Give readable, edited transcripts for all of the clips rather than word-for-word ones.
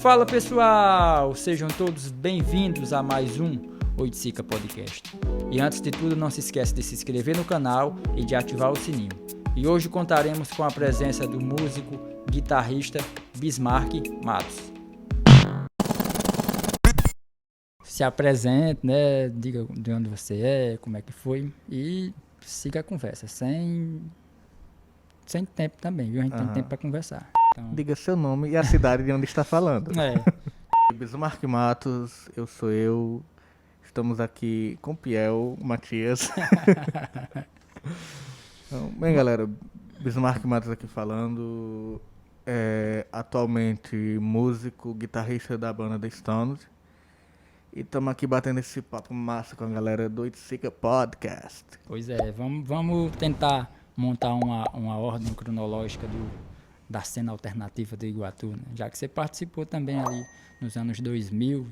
Fala pessoal, sejam todos bem-vindos a mais um Oiticica Podcast. E antes de tudo, não se esqueça de se inscrever no canal e de ativar o sininho. E hoje contaremos com a presença do músico, guitarrista Bismarck Matos. Se apresente, né? Diga de onde você é, como é que foi e siga a conversa, sem tempo também, viu? A gente tem tempo para conversar. Então... Diga seu nome e a cidade de onde está falando. Bismarck Matos, eu. Estamos aqui com Piel, Matias. Então, bem, galera, Bismarck Matos aqui falando. Atualmente músico, guitarrista da banda The Stones. E estamos aqui batendo esse papo massa com a galera do Oiticica Podcast. Pois é, vamos tentar montar uma ordem cronológica da cena alternativa do Iguatu, né? Já que você participou também ali nos anos 2000,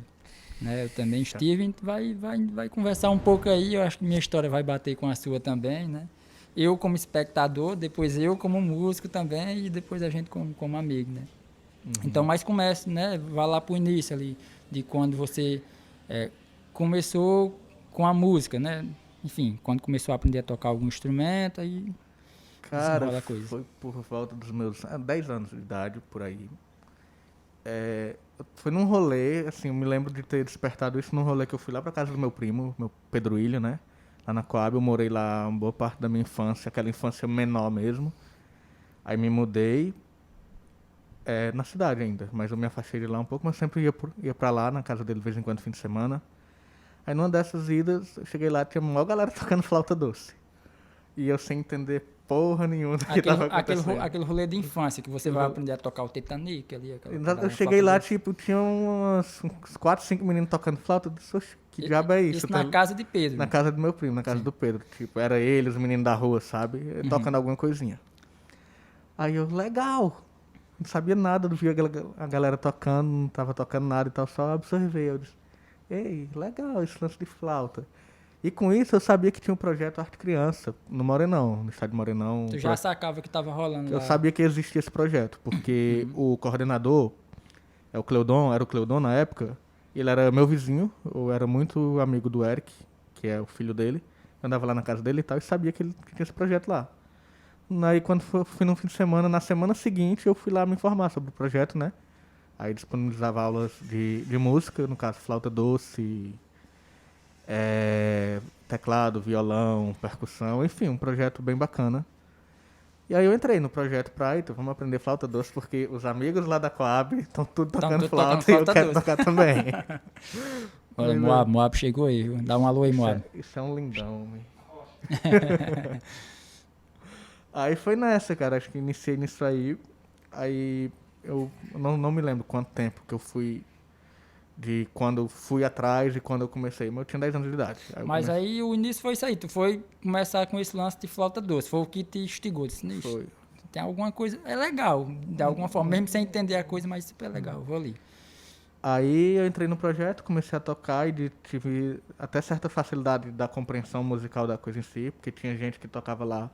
né? Eu também estive, vai conversar um pouco aí, eu acho que minha história vai bater com a sua também, né? Eu como espectador, depois eu como músico também e depois a gente como amigo, né? Uhum. Então, mas comece, né? Vá lá pro início ali, de quando você começou com a música, né? Enfim, quando começou a aprender a tocar algum instrumento, aí... Cara, foi por volta dos meus 10 anos de idade, por aí. Foi num rolê, assim, eu me lembro de ter despertado isso num rolê que eu fui lá pra casa do meu primo, meu Pedro William, né? Lá na Coab, eu morei lá uma boa parte da minha infância, aquela infância menor mesmo. Aí me mudei, na cidade ainda, mas eu me afastei de lá um pouco, mas sempre ia pra lá, na casa dele, de vez em quando, fim de semana. Aí numa dessas idas, eu cheguei lá, tinha a maior galera tocando flauta doce. E eu sem entender porra nenhuma do que tava acontecendo. Aquele rolê de infância, que você vai aprender a tocar o Titanic ali. Eu cheguei lá, tipo, tinha uns 4, 5 meninos tocando flauta. Que diabo é isso? Isso na casa de Pedro. Na casa do meu primo, na casa do Pedro. Tipo, era ele, os meninos da rua, sabe? Tocando alguma coisinha. Aí eu, legal. Não sabia nada, não via a galera tocando, não tava tocando nada e tal, só absorvei. Eu disse, ei, legal esse lance de flauta. E com isso eu sabia que tinha um projeto Arte Criança, no Morenão, no estado de Morenão. Tu já sacava que tava rolando lá? Eu sabia que existia esse projeto, porque o coordenador, o Cleudon, era o Cleudon na época, ele era meu vizinho, eu era muito amigo do Eric, que é o filho dele, eu andava lá na casa dele e tal, e sabia que ele tinha esse projeto lá. Aí quando fui no fim de semana, na semana seguinte eu fui lá me informar sobre o projeto, né? Aí disponibilizava aulas de música, no caso flauta doce, teclado, violão, percussão, enfim, um projeto bem bacana. E aí eu entrei no projeto então vamos aprender flauta doce, porque os amigos lá da Coab estão tudo tocando flauta e eu quero tocar também. Olha, Moab chegou aí, viu? Dá um alô aí, Moab. Isso é um lindão, homem. Aí foi nessa, cara, acho que iniciei nisso aí. Aí eu não me lembro quanto tempo que eu fui... de quando eu fui atrás e quando eu comecei, mas eu tinha 10 anos de idade. Aí o início foi isso aí, tu foi começar com esse lance de flauta doce, foi o que te instigou, disse, foi. Tem alguma coisa, é legal, de alguma forma, mesmo sem entender a coisa, mas super legal, vou ali. Aí eu entrei no projeto, comecei a tocar e tive até certa facilidade da compreensão musical da coisa em si, porque tinha gente que tocava lá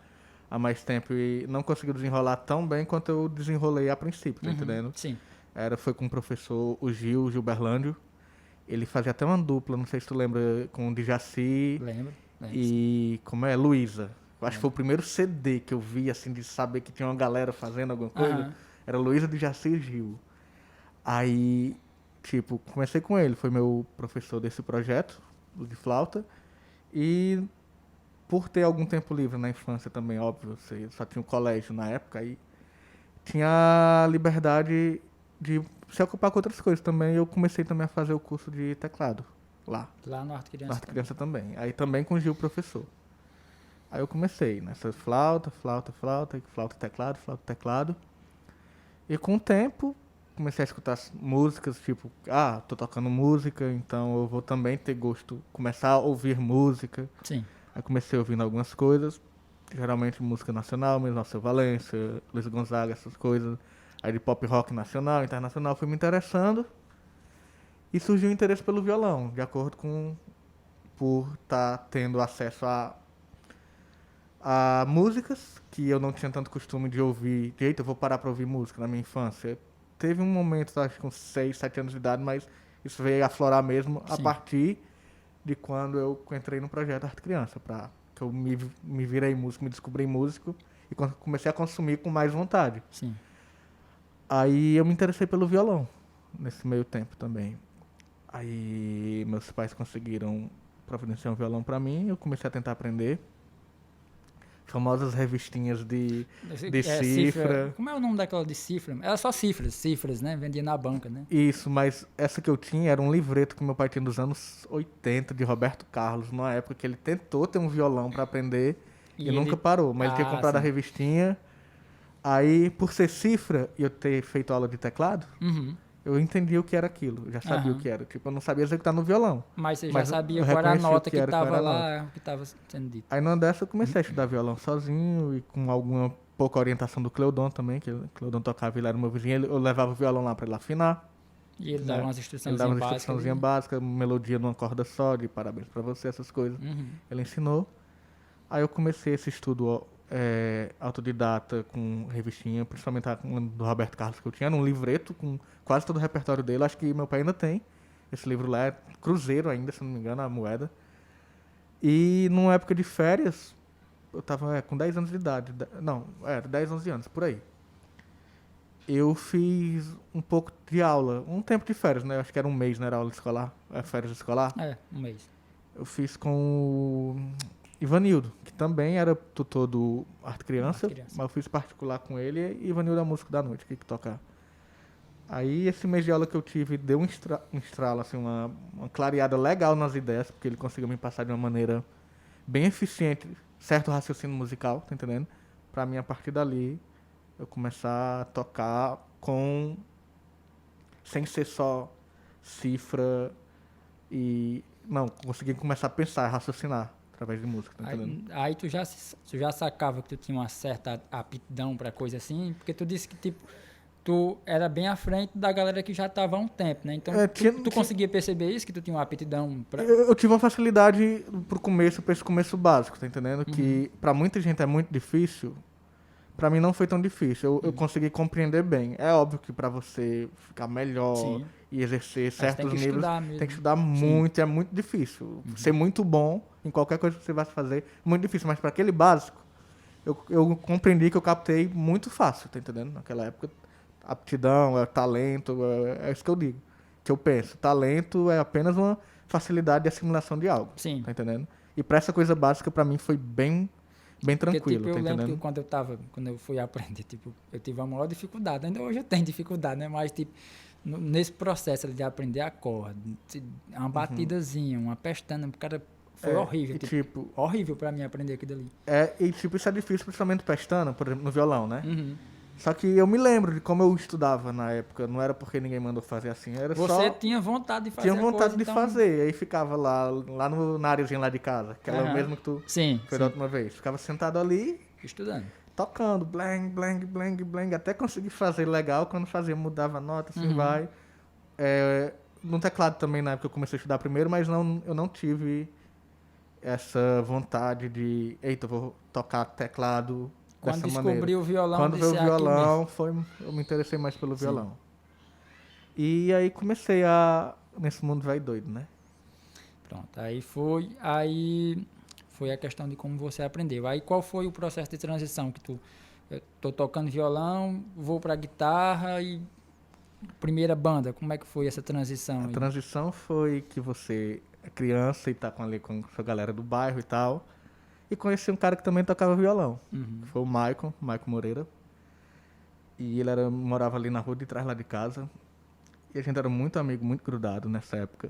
há mais tempo e não conseguiu desenrolar tão bem quanto eu desenrolei a princípio, tá entendendo? Sim. Foi com o professor, o Gil Berlândio. Ele fazia até uma dupla, não sei se tu lembra, com o Djaci. Lembro. E como é? Luísa. Eu acho que foi o primeiro CD que eu vi, assim, de saber que tinha uma galera fazendo alguma coisa. Era Luísa, Djaci e Gil. Aí, tipo, comecei com ele. Foi meu professor desse projeto, de flauta. E por ter algum tempo livre na infância também, óbvio, só tinha um colégio na época, aí tinha a liberdade de se ocupar com outras coisas também. Eu comecei também a fazer o curso de teclado lá. Lá no Arte Criança. No Arte Criança também. Aí também com o Gil, professor. Aí eu comecei nessa flauta, teclado. E com o tempo, comecei a escutar músicas, tipo, tô tocando música, então eu vou também ter gosto, começar a ouvir música. Sim. Aí comecei ouvindo algumas coisas, geralmente música nacional, mesmo Alceu Valença, Luiz Gonzaga, essas coisas. Aí de pop rock nacional, internacional, fui me interessando. E surgiu o interesse pelo violão, de acordo com... por estar tendo acesso a músicas que eu não tinha tanto costume de ouvir. Eu vou parar para ouvir música na minha infância. teve um momento, acho que com 6, 7 anos de idade, mas isso veio aflorar mesmo a Sim. partir de quando eu entrei no projeto Arte Criança, que eu me virei músico, me descobri músico e comecei a consumir com mais vontade. Sim. Aí eu me interessei pelo violão, nesse meio tempo também. Aí meus pais conseguiram providenciar um violão pra mim, eu comecei a tentar aprender. Famosas revistinhas de cifra. Como é o nome daquela de cifra? Era só cifras, né? Vendia na banca, né? Isso, mas essa que eu tinha era um livreto que meu pai tinha dos anos 80, de Roberto Carlos, numa época que ele tentou ter um violão pra aprender e nunca parou. Mas ele tinha comprado a sim. revistinha. Aí, por ser cifra e eu ter feito aula de teclado, Uhum. eu entendi o que era aquilo. Eu já sabia o que era. Tipo, eu não sabia executar no violão. Mas você já Mas sabia eu qual era a reconheci o nota que que era, qual tava era a lá, o que tava sendo dito. Aí numa dessa eu comecei a estudar violão sozinho e com alguma pouca orientação do Cleudon também, que o Cleudon tocava, ele era meu vizinho, eu levava o violão lá pra ele afinar. E ele né? dava umas Ele instruções dava uma básicas. instruçãozinha básica, melodia numa corda só, de parabéns pra você, essas coisas. Uhum. Ele ensinou. Aí eu comecei esse estudo autodidata com revistinha, principalmente a do Roberto Carlos que eu tinha, num livreto com quase todo o repertório dele. Acho que meu pai ainda tem. Esse livro lá é Cruzeiro ainda, se não me engano, a moeda. E numa época de férias, eu tava com 10 anos de idade. Não, era 10, 11 anos, por aí. Eu fiz um pouco de aula, um tempo de férias, né? Acho que era um mês, né? Era aula escolar, férias escolar. Um mês. Eu fiz com o Ivanildo, que também era tutor do Arte Criança, mas eu fiz particular com ele e Ivanildo é músico da noite, que toca. Aí esse mês de aula que eu tive deu um estralo, assim, uma clareada legal nas ideias, porque ele conseguiu me passar de uma maneira bem eficiente certo raciocínio musical, tá entendendo? Pra mim, a partir dali, eu começar a tocar sem ser só cifra e... Não, consegui começar a pensar, raciocinar através de música, tá entendendo? Aí tu já sacava que tu tinha uma certa aptidão pra coisa assim, porque tu disse que, tipo, tu era bem à frente da galera que já tava há um tempo, né? Então, tu conseguia perceber isso, que tu tinha uma aptidão pra... Eu tive uma facilidade pro começo, pra esse começo básico, tá entendendo? Que pra muita gente é muito difícil. Pra mim não foi tão difícil, eu consegui compreender bem. É óbvio que pra você ficar melhor Sim. e exercer certos níveis, tem que estudar Sim. muito, é muito difícil. Ser muito bom em qualquer coisa que você vai fazer é muito difícil, mas pra aquele básico, eu compreendi que eu captei muito fácil, tá entendendo? Naquela época, aptidão, talento, é isso que eu digo. Que eu penso, talento é apenas uma facilidade de assimilação de algo, Sim. tá entendendo? E pra essa coisa básica, pra mim, foi bem tranquilo, porque, tipo, tá eu entendendo? lembro que quando eu fui aprender, tipo, eu tive a maior dificuldade. Ainda hoje eu tenho dificuldade, né? Mas, tipo, nesse processo de aprender acorde, uma batidazinha, uma pestana, o cara foi horrível. Tipo, horrível pra mim aprender aquilo ali. E tipo, isso é difícil, principalmente pestana, por exemplo, no violão, né? Uhum. Só que eu me lembro de como eu estudava na época, não era porque ninguém mandou fazer assim, era Você só... tinha vontade de fazer Tinha vontade coisa, de então... fazer, aí ficava lá na areazinha lá de casa, aquela mesmo que tu sim, fez da última vez. Ficava sentado ali, estudando. tocando, blang, blang, blang, blang, até conseguir fazer legal, quando fazia mudava a nota, assim vai. No teclado também, na época eu comecei a estudar primeiro, mas eu não tive essa vontade de, eita, eu vou tocar teclado quando dessa descobri maneira. o violão, Quando veio o violão, mesmo. eu me interessei mais pelo Sim. violão. E aí comecei nesse mundo vai doido, né? Pronto, aí foi a questão de como você aprendeu. Aí qual foi o processo de transição que eu tô tocando violão, vou pra guitarra e primeira banda, como é que foi essa transição? A transição foi que você é criança e tá com a galera do bairro e tal, e conheci um cara que também tocava violão, que foi o Maicon Moreira, e ele morava ali na rua de trás lá de casa, e a gente era muito amigo, muito grudado nessa época.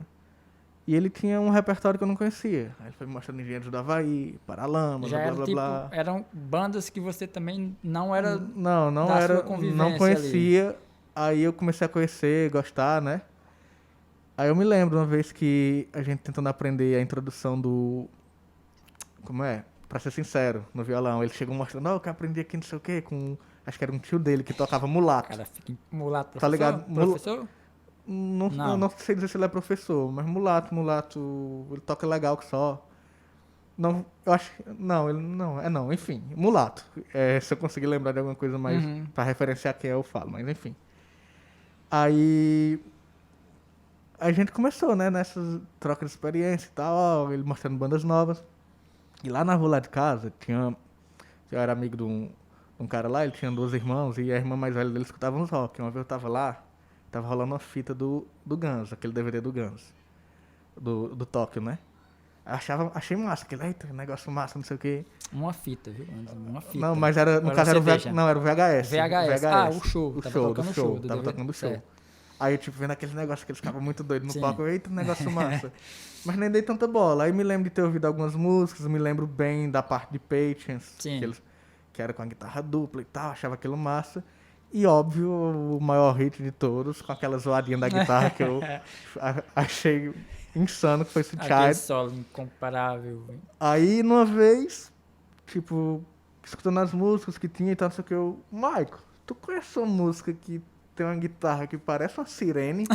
E ele tinha um repertório que eu não conhecia. Aí ele foi me mostrando Engenheiros do Havaí, Paralamas, blá, blá, blá. Eram bandas que você também não era não da era, sua convivência não conhecia. Ali. Aí eu comecei a conhecer, gostar, né? Aí eu me lembro uma vez que a gente tentando aprender a introdução do... Como é? Pra ser sincero, no violão. Ele chegou mostrando, eu que aprendi aqui não sei o quê, acho que era um tio dele que tocava mulato. Cara, fica mulato, professor? Tá ligado? Professor? Não. Eu não sei dizer se ele é professor, mas mulato, ele toca legal que só. Não, eu acho que... Não, ele não, enfim, mulato. Se eu conseguir lembrar de alguma coisa mais pra referenciar quem eu falo, mas enfim. Aí a gente começou, né, nessas trocas de experiência e tal, ó, ele mostrando bandas novas. E lá na rua lá de casa, eu era amigo de um cara lá, ele tinha 2 irmãos, e a irmã mais velha dele escutava uns rock. Uma vez eu tava lá, tava rolando uma fita do Guns, aquele DVD do Guns, do Tóquio, né? Achei massa, aquele, eita, negócio massa, não sei o quê. Uma fita, viu? Uma fita. Não, mas era, no Ou caso era CD já? não, era o VHS. VHS. Ah, o show. O Tava show, tocando do o show, show do tava DVD. tocando o show. Certo. Aí eu, tipo, vendo aqueles negócios que eles ficavam muito doidos no Sim. palco, eita, negócio massa. Mas nem dei tanta bola. Aí me lembro de ter ouvido algumas músicas, me lembro bem da parte de Patience, Sim. que era com a guitarra dupla e tal, achava aquilo massa. E óbvio, o maior hit de todos, com aquela zoadinha da guitarra que eu achei insano, que foi esse Aquele Child. solo incomparável. Aí, numa vez, tipo, escutando as músicas que tinha e tal, não sei o que, Maico, tu conhece uma música que tem uma guitarra que parece uma sirene?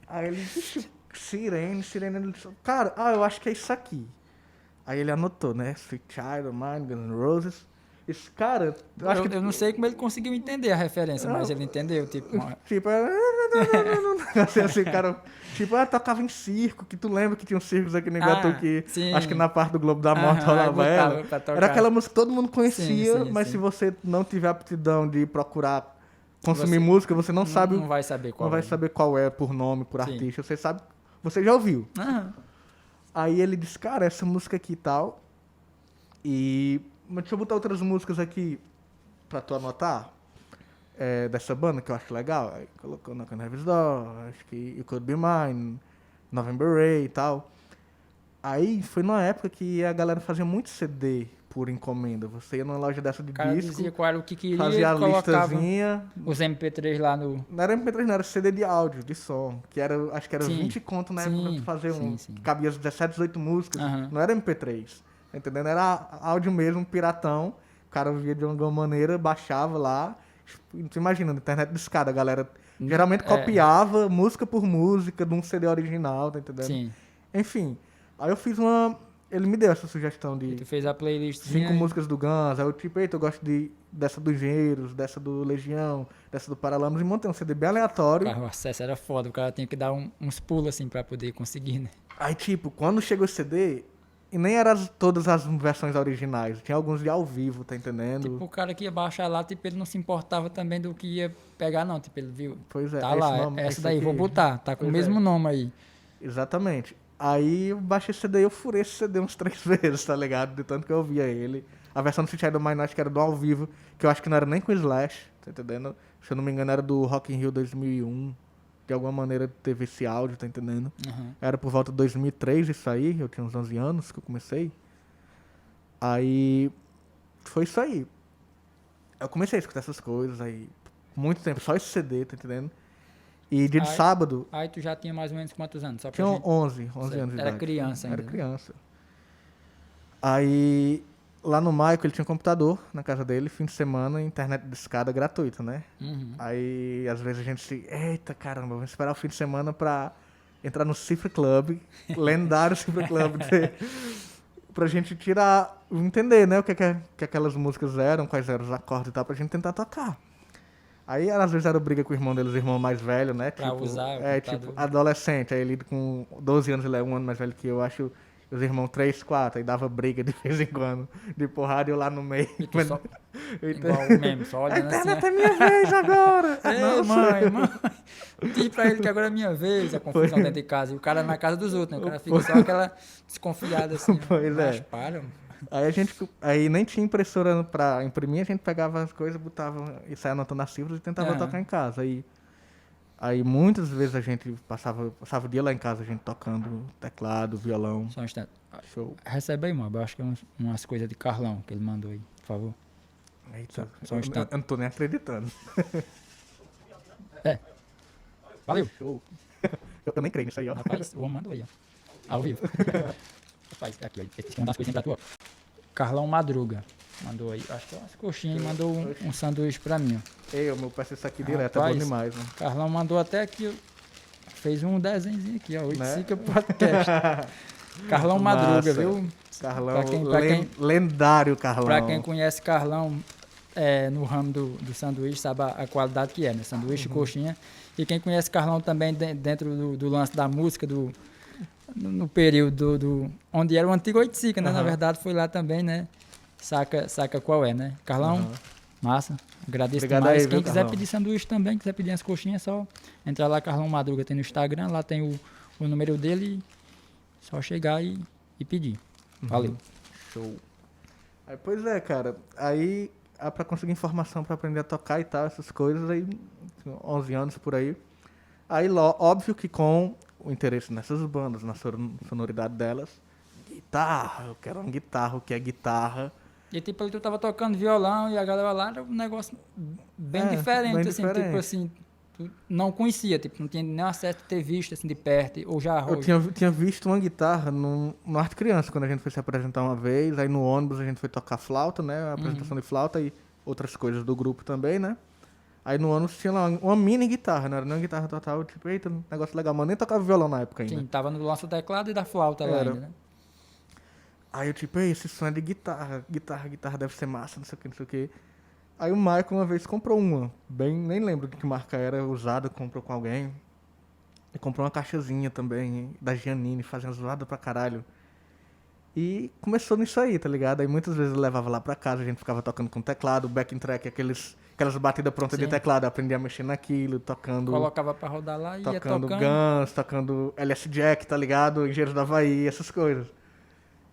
Aí ele disse, sirene, ele disse, cara, eu acho que é isso aqui. Aí ele anotou, né, Sweet Child of Mine, Guns N' Roses. Esse cara, Eu não sei como ele conseguiu entender a referência, mas ele entendeu, tipo... Tipo, assim, cara, tipo, tocava em circo, que tu lembra que tinha um circos aqui no Iguatu que sim. acho que na parte do Globo da Morte rolava ela. Era aquela música que todo mundo conhecia, mas se você não tiver aptidão de procurar consumir música, você não sabe. Não vai saber qual não vai saber qual é por nome, por artista. Você sabe, você já ouviu. Aí ele disse, cara, essa música aqui e tal. Mas deixa eu botar outras músicas aqui pra tu anotar. Dessa banda que eu acho legal. Aí colocou No Can Have Door, acho que You Could Be Mine, November Rain e tal. Aí foi numa época que a galera fazia muito CD por encomenda. Você ia numa loja dessa de cara disco, dizia qual era o que queria, fazia a colocava listazinha. os MP3 lá no... Não era MP3, não, era CD de áudio, de som. Que era, acho que era 20 conto na época pra tu fazer que cabia as 17, 18 músicas. Não era MP3. Tá entendendo? Era áudio mesmo, piratão. O cara via de alguma maneira, baixava lá. Tu imagina, na internet de escada, a galera geralmente copiava música por música de um CD original, tá entendendo? Sim. Enfim, aí eu fiz ele me deu essa sugestão de Tu fez a playlist. 5 músicas do Guns, aí eu tipo, eita, eu gosto dessa do Engenheiros, dessa do Legião, dessa do Paralamas, e montei um CD bem aleatório. O acesso era foda, o cara tinha que dar uns pulos assim pra poder conseguir, né? Aí tipo, quando chegou o CD... E nem eram todas as versões originais. Tinha alguns de ao vivo, tá entendendo? Tipo, o cara que ia baixar lá, tipo, ele não se importava também do que ia pegar, não. Tipo, ele viu. Pois é. Tá lá, essa daí, vou botar. Tá com o mesmo nome aí. Exatamente. Aí eu baixei esse CD e eu furei esse CD uns 3 vezes, tá ligado? De tanto que eu ouvia ele. A versão do Sweet Child of Mine, acho que era do ao vivo, que eu acho que não era nem com o Slash, tá entendendo? Se eu não me engano, era do Rock in Rio 2001. De alguma maneira teve esse áudio, tá entendendo? Era por volta de 2003 isso aí, eu tinha uns 11 anos que eu comecei. Aí foi isso aí. Eu comecei a escutar essas coisas aí, muito tempo, só esse CD, tá entendendo? E dia de sábado... Aí tu já tinha mais ou menos quantos anos? Só pra tinha gente... 11 anos de idade. Era criança ainda. Era criança. Aí... Lá no Maico ele tinha um computador na casa dele, fim de semana, internet de escada gratuita, né? Aí às vezes a gente eita caramba, vamos esperar o fim de semana pra entrar no Cifra Club, lendário Cifra Club, pra gente entender, né, o que aquelas músicas eram, quais eram os acordes e tal, pra gente tentar tocar. Aí às vezes era briga com o irmão deles, o irmão mais velho, né? Pra tipo, usar tipo, adolescente, aí ele com 12 anos, ele é um ano mais velho que eu, acho. Os irmãos 3, 4, aí dava briga de vez em quando, de porrada, e eu lá no meio. E tu só, igual o meme, só olhando assim. É minha vez agora! Ei, mãe, diz pra ele que agora é minha vez, a confusão dentro de casa. E o cara na casa dos outros, né? O cara fica só aquela desconfiada assim. Pois mas para, Aí nem tinha impressora pra imprimir, a gente pegava as coisas, botava e saia anotando as cifras e tentava tocar em casa. Aí muitas vezes a gente passava o dia lá em casa, a gente tocando teclado, violão. Só um instante. Show. Recebe aí, mano. Eu acho que é umas coisas de Carlão que ele mandou aí, por favor. Eita, só um instante. Eu não tô nem acreditando. Valeu. Show. Eu nem creio nisso aí, ó. Rapaz, o homem mandou aí, ó. Ao vivo. Rapaz, aqui, ó. Esse é uma das coisinhas pra tu, ó. Carlão Madruga. Mandou aí, acho que é umas coxinhas e mandou um sanduíche pra mim, ó. Ei, meu, peço isso aqui direto, é bom demais, mano. Carlão mandou até aqui, fez um desenhozinho aqui, ó, 85 Podcast. Carlão Madruga, viu? Carlão, lendário Carlão. Pra quem conhece Carlão, no ramo do sanduíche sabe a qualidade que é, né? Sanduíche, coxinha. E quem conhece Carlão também dentro do lance da música, no período onde era o antigo Oiticica, né? Na verdade foi lá também, né? Saca qual é, né? Carlão, massa. Agradeço Obrigado demais. aí, Quem viu, quiser Carlão? pedir sanduíche também, quiser pedir as coxinhas, é só entrar lá, Carlão Madruga tem no Instagram, lá tem o número dele, só chegar e pedir. Valeu. Show. Aí, pois é, cara. Aí, pra conseguir informação pra aprender a tocar e tal, essas coisas, aí, 11 anos por aí. Aí, óbvio que com o interesse nessas bandas, na sonoridade delas, guitarra, eu quero uma guitarra, o que é guitarra. E tipo, ali tu tava tocando violão e a galera lá era um negócio bem diferente, bem assim, diferente. tipo assim, tu não conhecia, tipo, não tinha nem acesso de ter visto assim de perto, ou já Eu tinha visto uma guitarra no Arte Criança, quando a gente foi se apresentar uma vez, aí no ônibus a gente foi tocar flauta, né, a apresentação de flauta e outras coisas do grupo também, né. Aí no ônibus tinha lá uma mini guitarra, não era nem uma guitarra total, tipo, eita, negócio legal, mas eu nem tocava violão na época ainda. Sim, tava no lance do teclado e da flauta lá Era. ainda, né? Aí eu tipo, ei, esse som é de guitarra deve ser massa, não sei o que, não sei o que. Aí o Michael uma vez comprou uma, nem lembro de que marca era, usada, comprou com alguém. E comprou uma caixazinha também, da Giannini, fazendo zoada pra caralho. E começou nisso aí, tá ligado? Aí muitas vezes eu levava lá pra casa, a gente ficava tocando com teclado, backing track, aquelas batidas prontas de Sim. teclado, eu aprendi a mexer naquilo, tocando Colocava pra rodar lá e ia tocando. Guns, tocando LS Jack, tá ligado? Engenheiros da Havaí, essas coisas.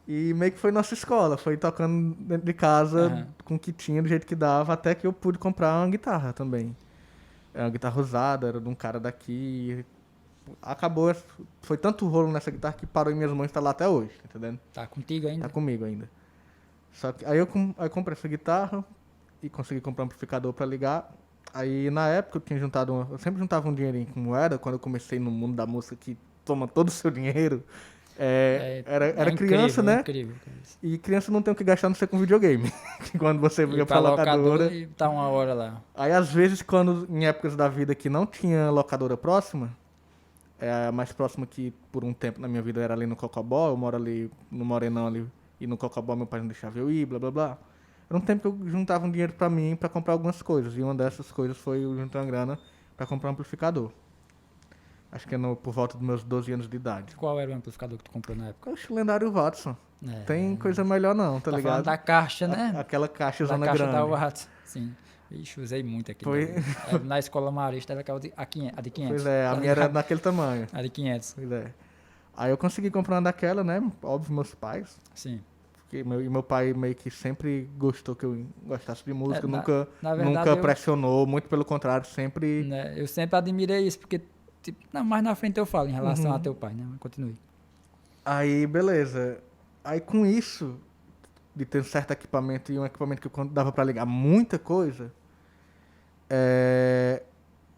E meio que foi nossa escola, foi tocando dentro de casa com o que tinha, do jeito que dava, até que eu pude comprar uma guitarra também. É uma guitarra usada, era de um cara daqui. Acabou, foi tanto rolo nessa guitarra que parou em minhas mãos e tá lá até hoje, tá entendendo? Tá contigo ainda? Tá comigo ainda. Só que aí eu comprei essa guitarra e consegui comprar um amplificador pra ligar. Aí na época eu tinha juntado, eu sempre juntava um dinheirinho com moeda, quando eu comecei no mundo da música que toma todo o seu dinheiro. Era criança, né? Incrível. E criança não tem o que gastar, não ser com videogame. Quando você ia pra locadora. E tá uma hora lá. Aí às vezes, em épocas da vida que não tinha locadora próxima, a mais próxima que por um tempo na minha vida era ali no Cocobó, eu moro ali no Morenão ali, e no Cocobó meu pai não deixava eu ir, blá blá blá. Era um tempo que eu juntava um dinheiro pra mim pra comprar algumas coisas, e uma dessas coisas foi eu juntar uma grana pra comprar um amplificador. Acho que por volta dos meus 12 anos de idade. Qual era o amplificador que tu comprou na época? O lendário Watson. Tem coisa melhor não, tá ligado? Falando da caixa, né? Aquela caixa Da zona caixa grande. da Watson. Sim. Ixi, usei muito aqui. Na escola marista era aquela a de 500. Pois é, a minha era daquele tamanho. A de 500. Pois é. Aí eu consegui comprar uma daquela, né? Óbvio, meus pais. Sim. Porque meu pai meio que sempre gostou que eu gostasse de música, na verdade, nunca pressionou, muito pelo contrário, sempre... Né, eu sempre admirei isso, porque tipo, não, mais na frente eu falo em relação a teu pai, né? Continue. Aí, beleza. Aí com isso, de ter um certo equipamento e um equipamento que dava pra ligar muita coisa,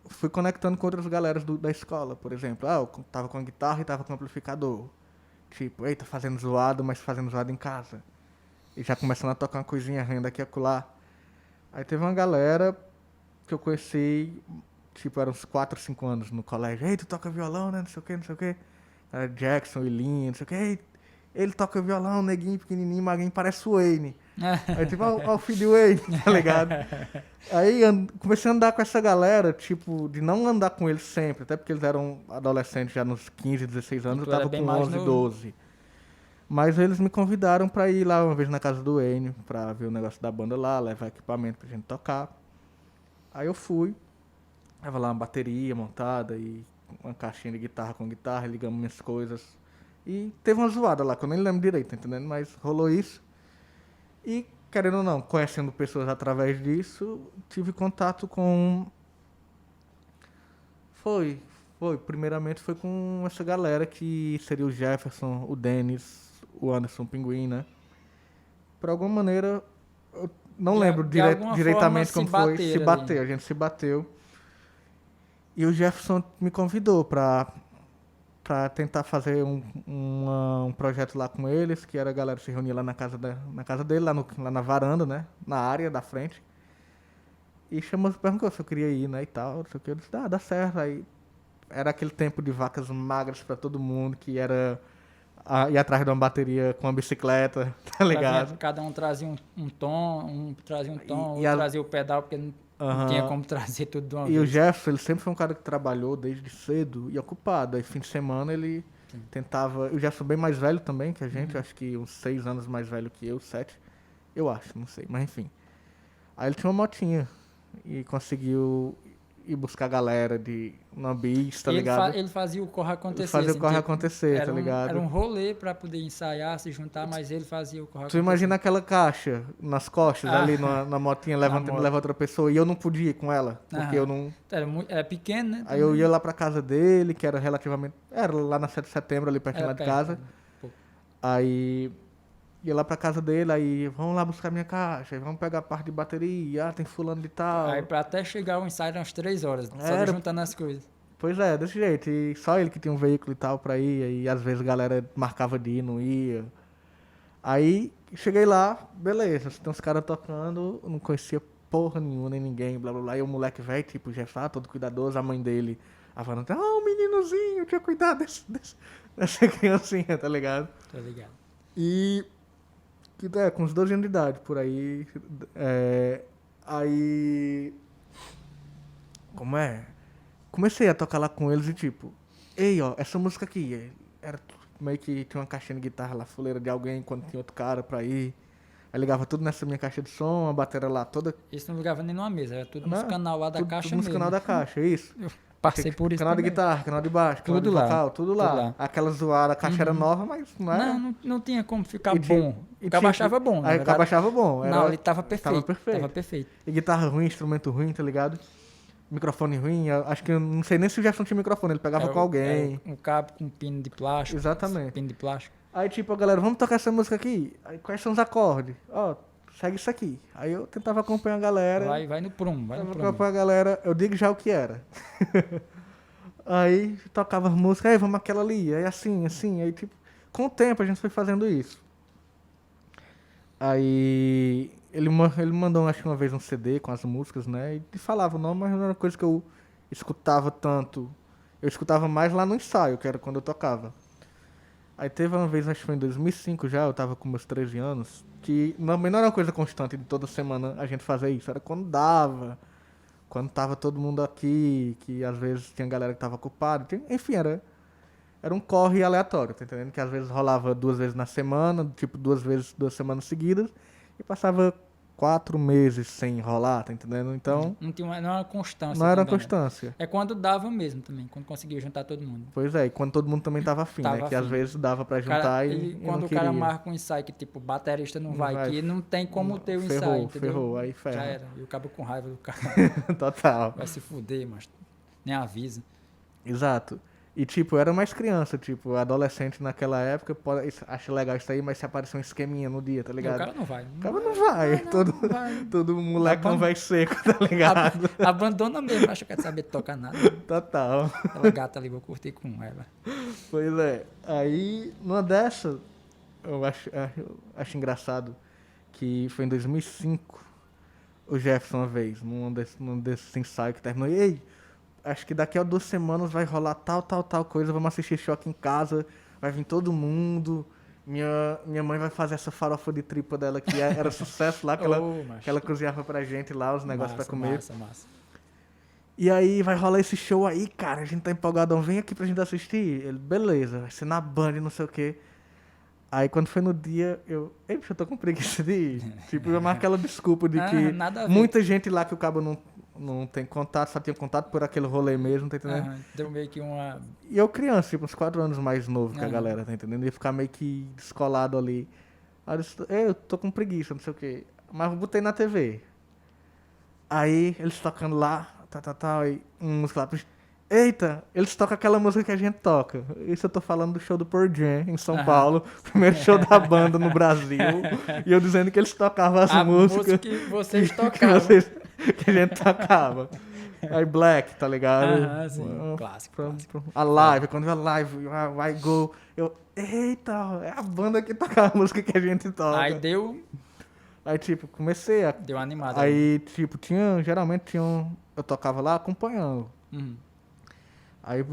fui conectando com outras galeras da escola, por exemplo. Eu tava com a guitarra e tava com o amplificador. Tipo, eita, fazendo zoado, mas fazendo zoado em casa. E já começando a tocar uma coisinha renda aqui e acolá. Aí teve uma galera que eu conheci, tipo, eram uns 4, 5 anos no colégio. Ei, tu toca violão, né? Não sei o que, não sei o que. Era Jackson, Ilinha, não sei o que. Ei, ele toca violão, neguinho, pequenininho, magrinho, parece o Wayne. Aí tipo, ó o filho do Wayne, tá ligado? Aí comecei a andar com essa galera, tipo, de não andar com eles sempre, até porque eles eram adolescentes já nos 15, 16 anos, eu tava com 11, 12. Mas eles me convidaram pra ir lá uma vez na casa do Wayne, pra ver o negócio da banda lá, levar equipamento pra gente tocar. Aí eu fui, tava lá uma bateria montada e uma caixinha de guitarra com guitarra, ligamos minhas coisas. E teve uma zoada lá, que eu nem lembro direito, tá entendendo? Mas rolou isso. E, querendo ou não, conhecendo pessoas através disso, tive contato com... Primeiramente foi com essa galera que seria o Jefferson, o Dennis, o Anderson Pinguim, né? Por alguma maneira, eu não lembro diretamente como foi, se bateu, a gente se bateu. E o Jefferson me convidou pra tentar fazer um projeto lá com eles, que era a galera se reunir lá na casa dele, lá na varanda, né? Na área da frente. E perguntou se eu queria ir, né? E tal, não sei o que. Eu disse, dá certo. Aí era aquele tempo de vacas magras pra todo mundo, que era ir atrás de uma bateria com uma bicicleta, tá ligado? Cada um trazia um tom, outro a- trazia o pedal, porque não tinha como trazer tudo de uma E vez. o Jefferson, ele sempre foi um cara que trabalhou desde cedo e ocupado. Aí fim de semana ele tentava... O Jefferson bem mais velho também que a gente, acho que uns 6 anos mais velho que eu, 7. Eu acho, não sei, mas enfim. Aí ele tinha uma motinha e conseguiu ir buscar a galera numa bis, tá ligado? Ele fazia o corre acontecer. Ele fazia o assim, corre tipo, acontecer, tá ligado? Era um rolê pra poder ensaiar, se juntar, mas ele fazia o corre Tu acontecer. imagina aquela caixa nas costas, ali na motinha, leva outra pessoa, e eu não podia ir com ela, porque eu não... Era pequeno, né? Aí eu ia lá pra casa dele, que era relativamente... Era lá na 7 de setembro, ali pertinho lá de casa. Aí ia lá pra casa dele, aí vamos lá buscar minha caixa, aí vamos pegar a parte de bateria, tem fulano de tal. Aí pra até chegar o ensaio eram umas 3 horas, só Era. de juntando as coisas. Pois é, desse jeito. E só ele que tinha um veículo e tal pra ir, e às vezes a galera marcava de ir, não ia. Aí cheguei lá, beleza, tem uns caras tocando, eu não conhecia porra nenhuma, nem ninguém, blá blá blá. E o moleque velho, tipo, já tá todo cuidadoso, a mãe dele, a falando, o meninozinho, tinha cuidado dessa criancinha, tá ligado? Tá ligado? E com uns 12 anos de idade, por aí. Aí. Como é? Comecei a tocar lá com eles e tipo, ei, ó, essa música aqui. Era meio que tinha uma caixinha de guitarra lá, fuleira de alguém, quando tinha outro cara pra ir. Aí ligava tudo nessa minha caixa de som, a bateria lá toda. Isso não ligava nem numa mesa, era tudo nos canal lá da caixa tudo mesmo. nos canal da caixa, isso. Eu passei por isso Canal de também. guitarra, canal de baixo, canal Tudo de lá, vocal, tudo lá. tudo lá. Aquela zoada, a caixa era nova, mas não era. Não tinha como ficar E tinha- bom. e O cabo tinha- achava bom, na Aí o verdade. cabo achava bom. Não, ele tava perfeito. Tava perfeito. E guitarra ruim, instrumento ruim, tá ligado? Microfone ruim, eu acho que eu não sei nem se o Jefferson tinha microfone, ele pegava com alguém. Um cabo com pino de plástico. Exatamente. Pino de plástico. Aí tipo, a galera, vamos tocar essa música aqui? Aí quais são os acordes? Ó, segue isso aqui. Aí eu tentava acompanhar a galera. Vai no prumo, vai no Tentava prumo. acompanhar a galera, eu digo já o que era. Aí tocava as músicas, aí vamos aquela ali, aí assim, aí tipo, com o tempo a gente foi fazendo isso. Aí ele mandou, acho que uma vez um CD com as músicas, né? E falava o nome, mas não era coisa que eu escutava tanto. Eu escutava mais lá no ensaio, que era quando eu tocava. Aí teve uma vez, acho que foi em 2005 já, eu tava com meus 13 anos, que não era uma coisa constante de toda semana a gente fazer isso, era quando dava, quando tava todo mundo aqui, que às vezes tinha galera que tava ocupada, enfim, era um corre aleatório, tá entendendo? Que às vezes rolava 2 vezes na semana, tipo 2 semanas seguidas, e passava 4 meses sem rolar, tá entendendo? Então, Não era uma constância. não era uma também, né? constância. É quando dava mesmo também, quando conseguia juntar todo mundo. Pois é, e quando todo mundo também tava afim, né? Que às vezes dava pra juntar Cara, e quando não o cara queria. marca um ensaio que tipo, o baterista não vai, vai. que não tem como ter o ensaio, Ferrou, entendeu? ferrou, aí ferra. Já era. E o cabo com raiva do cara. Total. Vai se fuder, mas nem avisa. Exato. E, tipo, eu era mais criança, tipo, adolescente naquela época, acha legal isso aí, mas se aparecer um esqueminha no dia, tá E o ligado? cara não vai. O cara não vai. Todo molecão vai seco, tá ligado? Abandona mesmo, acha que quer saber tocar nada. Total. Aquela gata ali, vou curtir com ela. Pois é. Aí, numa dessa, eu acho engraçado que foi em 2005, o Jefferson uma vez, num desses ensaios que terminou, e aí, acho que daqui a 2 semanas vai rolar tal coisa, vamos assistir show aqui em casa, vai vir todo mundo, minha mãe vai fazer essa farofa de tripa dela que era sucesso lá, que ela cozinhava pra gente lá, os negócios pra comer. Massa. E aí vai rolar esse show aí, cara, a gente tá empolgadão, vem aqui pra gente assistir. Ele, beleza, vai ser na Band, não sei o quê. Aí quando foi no dia, ei, bicho, eu tô com preguiça de ir. Tipo, eu marquei aquela desculpa de que nada a ver. muita gente lá que o cabo não tem contato, só tinha contato por aquele rolê mesmo, tá entendendo? Deu meio que uma... E eu criança, tipo, uns 4 anos mais novo que a galera, tá entendendo? Ia ficar meio que descolado ali. Aí eu disse, eu tô com preguiça, não sei o quê. Mas eu botei na TV. Aí eles tocando lá, e música lá. Eita, eles tocam aquela música que a gente toca. Isso eu tô falando do show do Pearl Jam, em São Paulo. Primeiro show da banda no Brasil. E eu dizendo que eles tocavam as músicas. A música que vocês tocavam. Que a gente tocava. Aí Black, tá ligado? Sim. Clássico. A live, quando eu a live, I go. Eita, é a banda que toca a música que a gente toca. Aí deu... Aí, tipo, comecei a... Deu uma animada. Aí, tipo, geralmente eu tocava lá acompanhando. Uhum. Aí,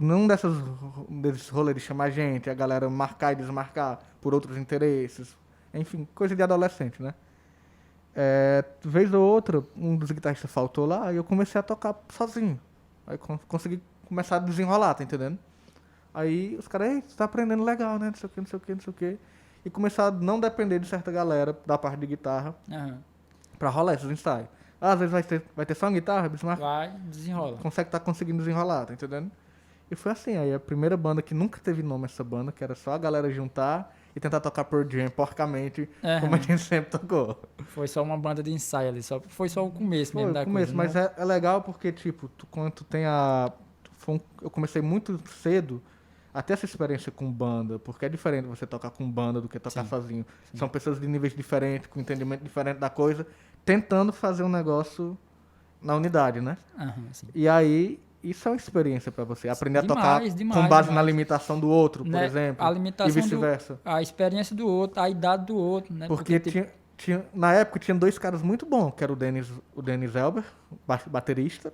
desses rolês de chamar gente, a galera marcar e desmarcar por outros interesses, enfim, coisa de adolescente, né? Vez ou outra, um dos guitarristas faltou lá e eu comecei a tocar sozinho. Aí consegui começar a desenrolar, tá entendendo? Aí os caras, ei, você tá aprendendo legal, né? Não sei o que, não sei o que, não sei o que. E começar a não depender de certa galera da parte de guitarra Aham. pra rolar esses ensaios. Às vezes vai ter só uma guitarra, Bismarck Vai, desenrola. conseguindo desenrolar, tá entendendo? E foi assim, aí a primeira banda que nunca teve nome essa banda, que era só a galera juntar e tentar tocar Pearl Jam porcamente, como a Aham. gente sempre tocou. Foi só uma banda de ensaio ali, foi só o começo Foi mesmo o da começo, coisa, mas né? é legal porque, tipo, quando tu tem eu comecei muito cedo a ter essa experiência com banda, porque é diferente você tocar com banda do que tocar Sim, sozinho. sim. São pessoas de níveis diferentes, com entendimento diferente da coisa, tentando fazer um negócio na unidade, né? Aham, sim. E aí, isso é uma experiência pra você. Aprender a tocar Demais, com demais, base na demais. limitação do outro, por Né? exemplo, A e limitação vice-versa. a experiência do outro, a idade do outro, né? Porque tipo, na época tinha dois caras muito bons, que era o Dennis Elber, baterista.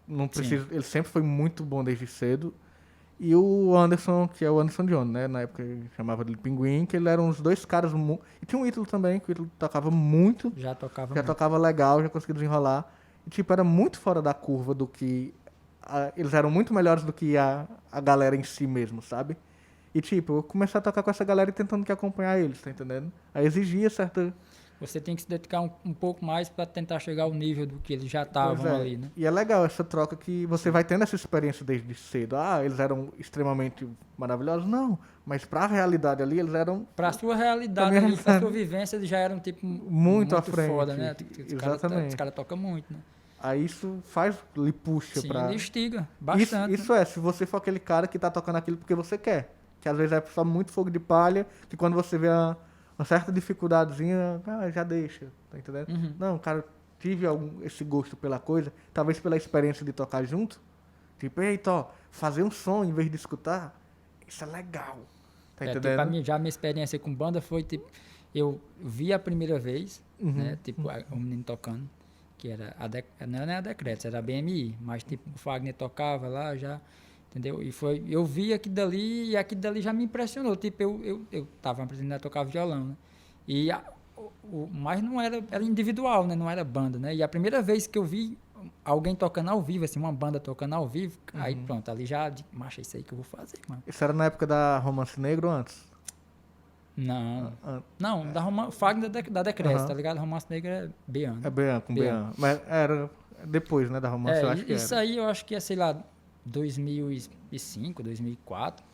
Não preciso, ele sempre foi muito bom desde cedo. E o Anderson, que é o Anderson John, né? Na época ele chamava de Pinguim, que ele eram os dois caras. E tinha o Ítalo também, que o Ítalo tocava muito, já tocava já muito. tocava legal, já conseguia desenrolar. E tipo, era muito fora da curva do que. Eles eram muito melhores do que a galera em si mesmo, sabe? E tipo, eu comecei a tocar com essa galera e tentando que acompanhar eles, tá entendendo? Aí exigia certa. Você tem que se dedicar um pouco mais para tentar chegar ao nível do que eles já Pois estavam é. ali, né? E é legal essa troca que você vai tendo essa experiência desde cedo. Ah, eles eram extremamente maravilhosos? Não. Mas pra realidade ali, eles eram Pra sua realidade minha ali, pra realidade. sua vivência, eles já eram, tipo, Muito à frente. foda, né? Exatamente. Os caras tocam muito, né? Aí isso lhe puxa Sim, pra. ele instiga Isso, bastante, isso é, se você for aquele cara que tá tocando aquilo porque você quer. Que às vezes é só muito fogo de palha, que quando você vê uma certa dificuldadezinha, já deixa, tá entendendo? Uhum. Não, cara, tive esse gosto pela coisa, talvez pela experiência de tocar junto. Tipo, eita, ó, fazer um som em vez de escutar, isso é legal. Tá Tipo, entendendo? a minha experiência com banda foi, tipo, eu vi a primeira vez, Uhum. né? Tipo, o menino tocando, que era não era a Decretos, era a BMI, mas, tipo, o Fagner tocava lá já, entendeu? E eu vi aquilo dali e aquilo dali já me impressionou. Tipo, eu tava aprendendo a tocar violão, né? E mas não era individual, né? Não era banda, né? E a primeira vez que eu vi alguém tocando ao vivo, assim, uma banda tocando ao vivo, aí pronto, ali já, macho, é isso aí que eu vou fazer, mano. Isso era na época da Romance Negro ou antes? Não, Ah, não, Fagner da Decretos, Aham. tá ligado? Romance Negro é Beano. É Bean, com Bean. Bean. Mas era depois, né, da Romance, eu acho que Isso era. aí eu acho que é, sei lá, 2005, 2004.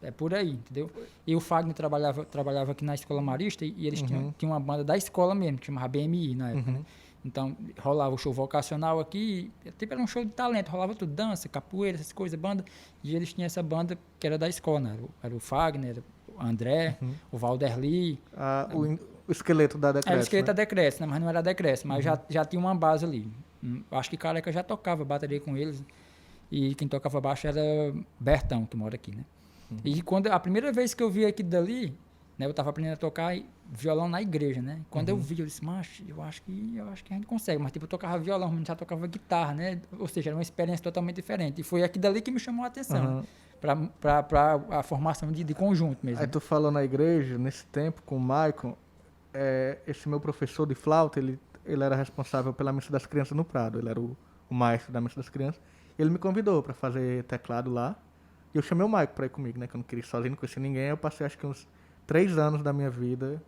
É por aí, entendeu? E o Fagner trabalhava aqui na Escola Marista e eles tinham uma banda da escola mesmo, que chamava BMI na época, né? Então, rolava o show vocacional aqui, tipo, era um show de talento, rolava tudo, dança, capoeira, essas coisas, banda. E eles tinham essa banda que era da escola, né? Era o Fagner, o André, o Valderli. O esqueleto da Decretos, Era o esqueleto né? da Decresce, né? Mas não era Decresce, mas já tinha uma base ali. Acho que Careca já tocava bateria com eles. E quem tocava baixo era Bertão, que mora aqui, né? E quando a primeira vez que eu vi aqui dali, né, eu tava aprendendo a tocar violão na igreja, né? Quando eu vi, eu disse, macho, eu acho que a gente consegue. Mas tipo, eu tocava violão, mas já tocava guitarra, né? Ou seja, era uma experiência totalmente diferente. E foi aqui dali que me chamou a atenção, né? Pra a formação de conjunto mesmo. Aí tu falou na igreja, nesse tempo, com o Maicon, esse meu professor de flauta, ele era responsável pela missa das crianças no Prado. Ele era o maestro da missa das crianças. Ele me convidou para fazer teclado lá. E eu chamei o Maicon para ir comigo, né? Que eu não queria ir sozinho, não conhecia ninguém. Eu passei acho que uns 3 anos da minha vida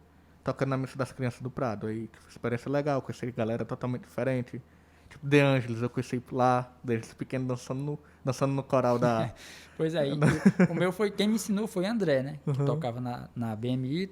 tocando na missa das crianças do Prado. Aí, tipo, experiência legal, conheci galera totalmente diferente. Tipo, De Ângeles, eu conheci lá, desde pequeno, dançando no coral da... Pois é, o meu foi, quem me ensinou foi André, né? Que tocava na BMI e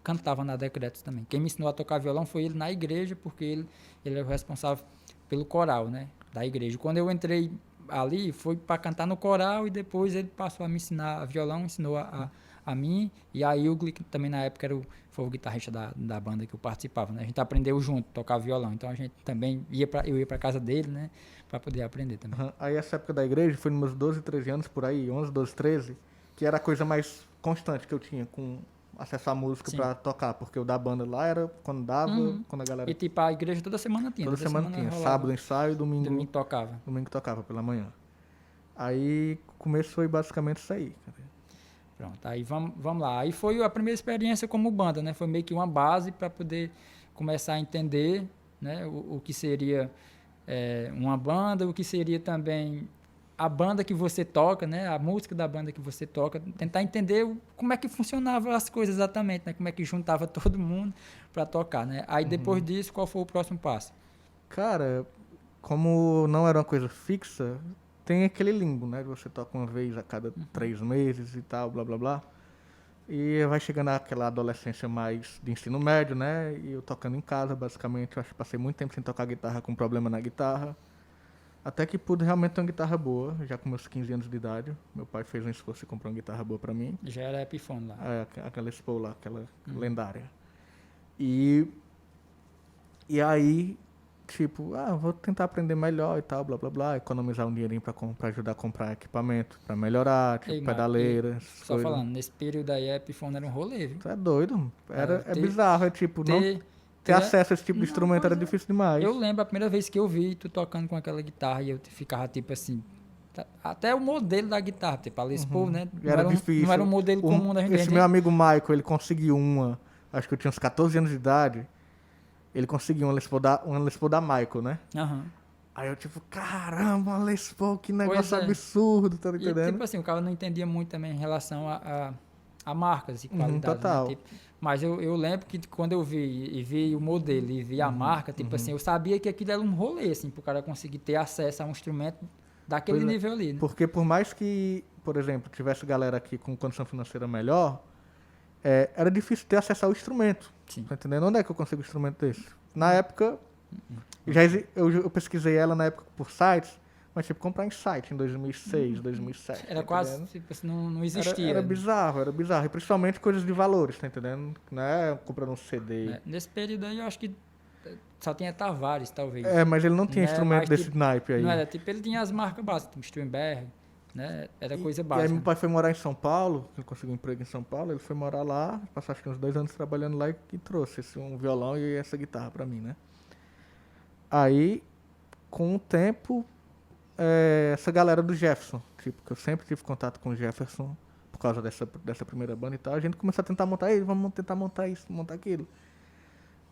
cantava na Decretos também. Quem me ensinou a tocar violão foi ele na igreja, porque ele é o responsável pelo coral, né? Da igreja. Quando eu entrei ali, foi para cantar no coral e depois ele passou a me ensinar violão, ensinou a mim e a Yugli, que também na época foi o guitarrista da banda que eu participava, né? A gente aprendeu junto, tocar violão, então a gente também eu ia para casa dele, né? Para poder aprender também. Aí essa época da igreja foi nos meus 12, 13 anos, por aí, 11, 12, 13, que era a coisa mais constante que eu tinha com acesso à música para tocar, porque o da banda lá era quando dava, quando a galera... E tipo, a igreja toda semana tinha. Toda semana tinha, rolava. sábado ensaio, domingo Domingo tocava. tocava pela manhã. Aí o começo foi basicamente isso aí, cara. Pronto, aí vamos lá. Aí foi a primeira experiência como banda, né? Foi meio que uma base para poder começar a entender, né, o que seria uma banda, o que seria também a banda que você toca, né, a música da banda que você toca, tentar entender como é que funcionava as coisas exatamente, né, como é que juntava todo mundo para tocar, né. Aí depois disso, qual foi o próximo passo? Cara, como não era uma coisa fixa, tem aquele limbo, né? Você toca uma vez a cada 3 meses e tal, blá blá blá. E vai chegando aquela adolescência mais de ensino médio, né? E eu tocando em casa, basicamente. Eu acho que passei muito tempo sem tocar guitarra com problema na guitarra. Até que pude realmente ter uma guitarra boa, já com meus 15 anos de idade. Meu pai fez um esforço e comprou uma guitarra boa pra mim. Já era Epiphone lá. Aquela Les Paul lá, aquela lendária. E, e aí, tipo, vou tentar aprender melhor e tal, blá blá blá. Economizar um dinheirinho pra ajudar a comprar equipamento, pra melhorar, tipo, Ei, pedaleira, essas só coisas. falando, nesse período aí, Epiphone era um rolê, viu? Tu é doido? É bizarro, é tipo, não Ter, ter acesso a esse tipo de não, instrumento era pois é. difícil demais. Eu lembro a primeira vez que eu vi tu tocando com aquela guitarra e eu ficava tipo assim. Até o modelo da guitarra, tipo a Les Paul, né? E era difícil. Não era um modelo comum da gente. Esse meu amigo Michael, ele conseguiu uma, acho que eu tinha uns 14 anos de idade, ele conseguiu uma Les Paul da Michael, né? Aham. Aí eu tipo, caramba, uma Les Paul, que Pois negócio é. absurdo, tá E entendendo? tipo assim, o cara não entendia muito também em relação a marcas e qualidades, Total. né? Tipo, mas eu lembro que quando eu vi o modelo e vi a marca, tipo assim, eu sabia que aquilo era um rolê, assim, pro cara conseguir ter acesso a um instrumento daquele Pois é. nível ali, né? Porque por mais que, por exemplo, tivesse galera aqui com condição financeira melhor, era difícil ter acesso ao instrumento. Sim. Tá entendendo? Onde é que eu consigo um instrumento desse? Na época, eu pesquisei ela na época por sites, mas tipo, comprar em site em 2006, 2007. Era tá quase, entendendo? tipo assim, não existia. Era né? bizarro, era bizarro. E principalmente coisas de valores, tá entendendo? Não é comprando um CD. Né? Nesse período aí eu acho que só tinha Tavares, talvez. Mas ele não tinha Né? instrumento Mas, desse tipo, naipe aí. não era, tipo, ele tinha as marcas básicas, tipo Steinberg, né? Era coisa E aí básica. meu pai foi morar em São Paulo, ele conseguiu um emprego em São Paulo, ele foi morar lá, passou acho que uns 2 anos trabalhando lá e trouxe um violão e essa guitarra pra mim, né? Aí, com o tempo, essa galera do Jefferson, tipo, que eu sempre tive contato com o Jefferson por causa dessa primeira banda e tal, a gente começou a tentar montar ele, vamos tentar montar isso, montar aquilo.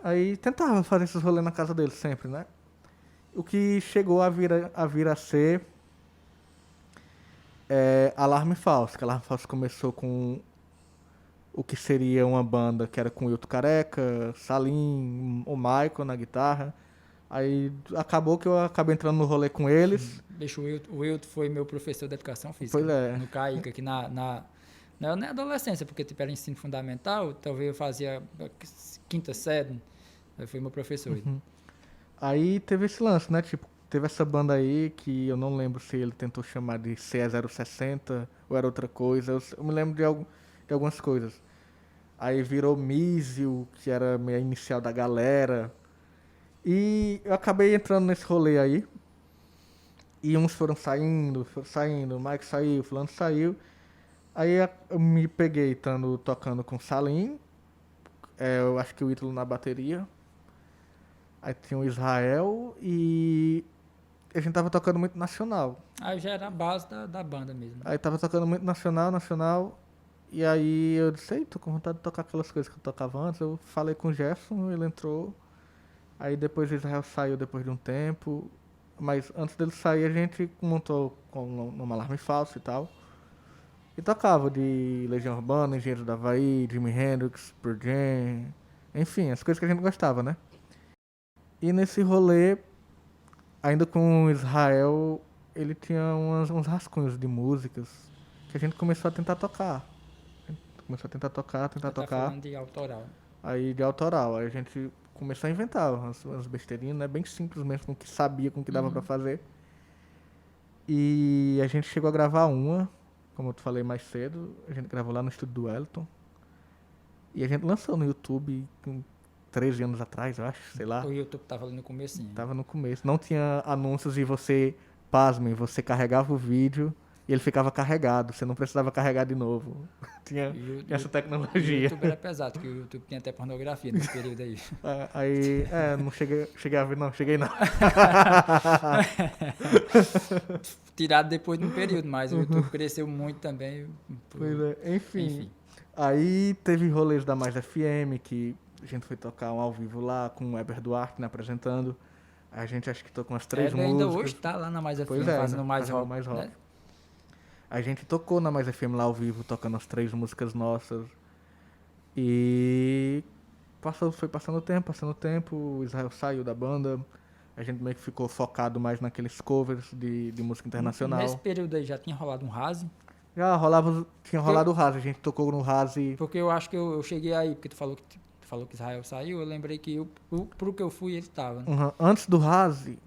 Aí tentava fazer esses rolês na casa dele sempre, né? O que chegou a vir a ser Alarme Falso, que Alarme Falso começou com o que seria uma banda que era com o Wilton Careca, Salim, o Michael na guitarra. Aí acabou que eu acabei entrando no rolê com eles. Bicho, o Wilton foi meu professor de educação física. Pois é. No CAIC, aqui na adolescência, porque tipo, era ensino fundamental, talvez eu fazia quinta série, aí foi meu professor. Aí teve esse lance, né? Tipo, teve essa banda aí que eu não lembro se ele tentou chamar de CE060 ou era outra coisa. Eu me lembro de algumas coisas. Aí virou Míssil, que era meio a inicial da galera. E eu acabei entrando nesse rolê aí. E uns foram saindo, o Mike saiu, o fulano saiu. Aí eu me peguei tocando com o Salim. Eu acho que o Ítalo na bateria. Aí tinha o Israel e a gente tava tocando muito nacional. Aí já era a base da banda mesmo. Aí tava tocando muito nacional. E aí eu disse, ei, tô com vontade de tocar aquelas coisas que eu tocava antes. Eu falei com o Jefferson, ele entrou. Aí depois o Israel saiu depois de um tempo. Mas antes dele sair a gente montou um alarme falso e tal. E tocava de Legião Urbana, Engenheiros do Havaí, Jimi Hendrix, Pearl Jam. Enfim, as coisas que a gente gostava, né? E nesse rolê, ainda com o Israel, ele tinha uns rascunhos de músicas que a gente começou a tentar tocar. A gente começou a tentar tocar. Tá falando de autoral. Aí de autoral. Aí a gente começou a inventar umas besteirinhas, né? Bem simples mesmo, com o que sabia, com o que dava pra fazer. E a gente chegou a gravar uma, como eu te falei mais cedo, a gente gravou lá no estúdio do Wellington. E a gente lançou no YouTube com 13 anos atrás, eu acho, sei lá. O YouTube tava ali no comecinho. Tava no começo. Não tinha anúncios e você, pasmem, você carregava o vídeo e ele ficava carregado, você não precisava carregar de novo. Tinha essa O tecnologia. YouTube era pesado, porque o YouTube tinha até pornografia nesse período aí. Aí, não cheguei a ver, não, cheguei não. Tirado depois de um período, mas o YouTube cresceu muito também. Pois é, enfim. Aí teve rolês da Mais FM, que a gente foi tocar um ao vivo lá, com o Weber Duarte, né, apresentando. A gente acho que tocou umas 3 músicas. Ainda hoje tá lá na Mais FM, Pois fazendo mais rock. Né? A gente tocou na Mais FM lá ao vivo, tocando as 3 músicas nossas. E foi passando o tempo, o Israel saiu da banda. A gente meio que ficou focado mais naqueles covers de música internacional. Nesse período aí já tinha rolado um Raze? Tinha rolado o Raze, a gente tocou no Raze. Porque eu acho que eu cheguei aí, porque tu falou que Israel saiu, eu lembrei que pro que eu fui ele estava. Né? Uhum. Antes do Raze,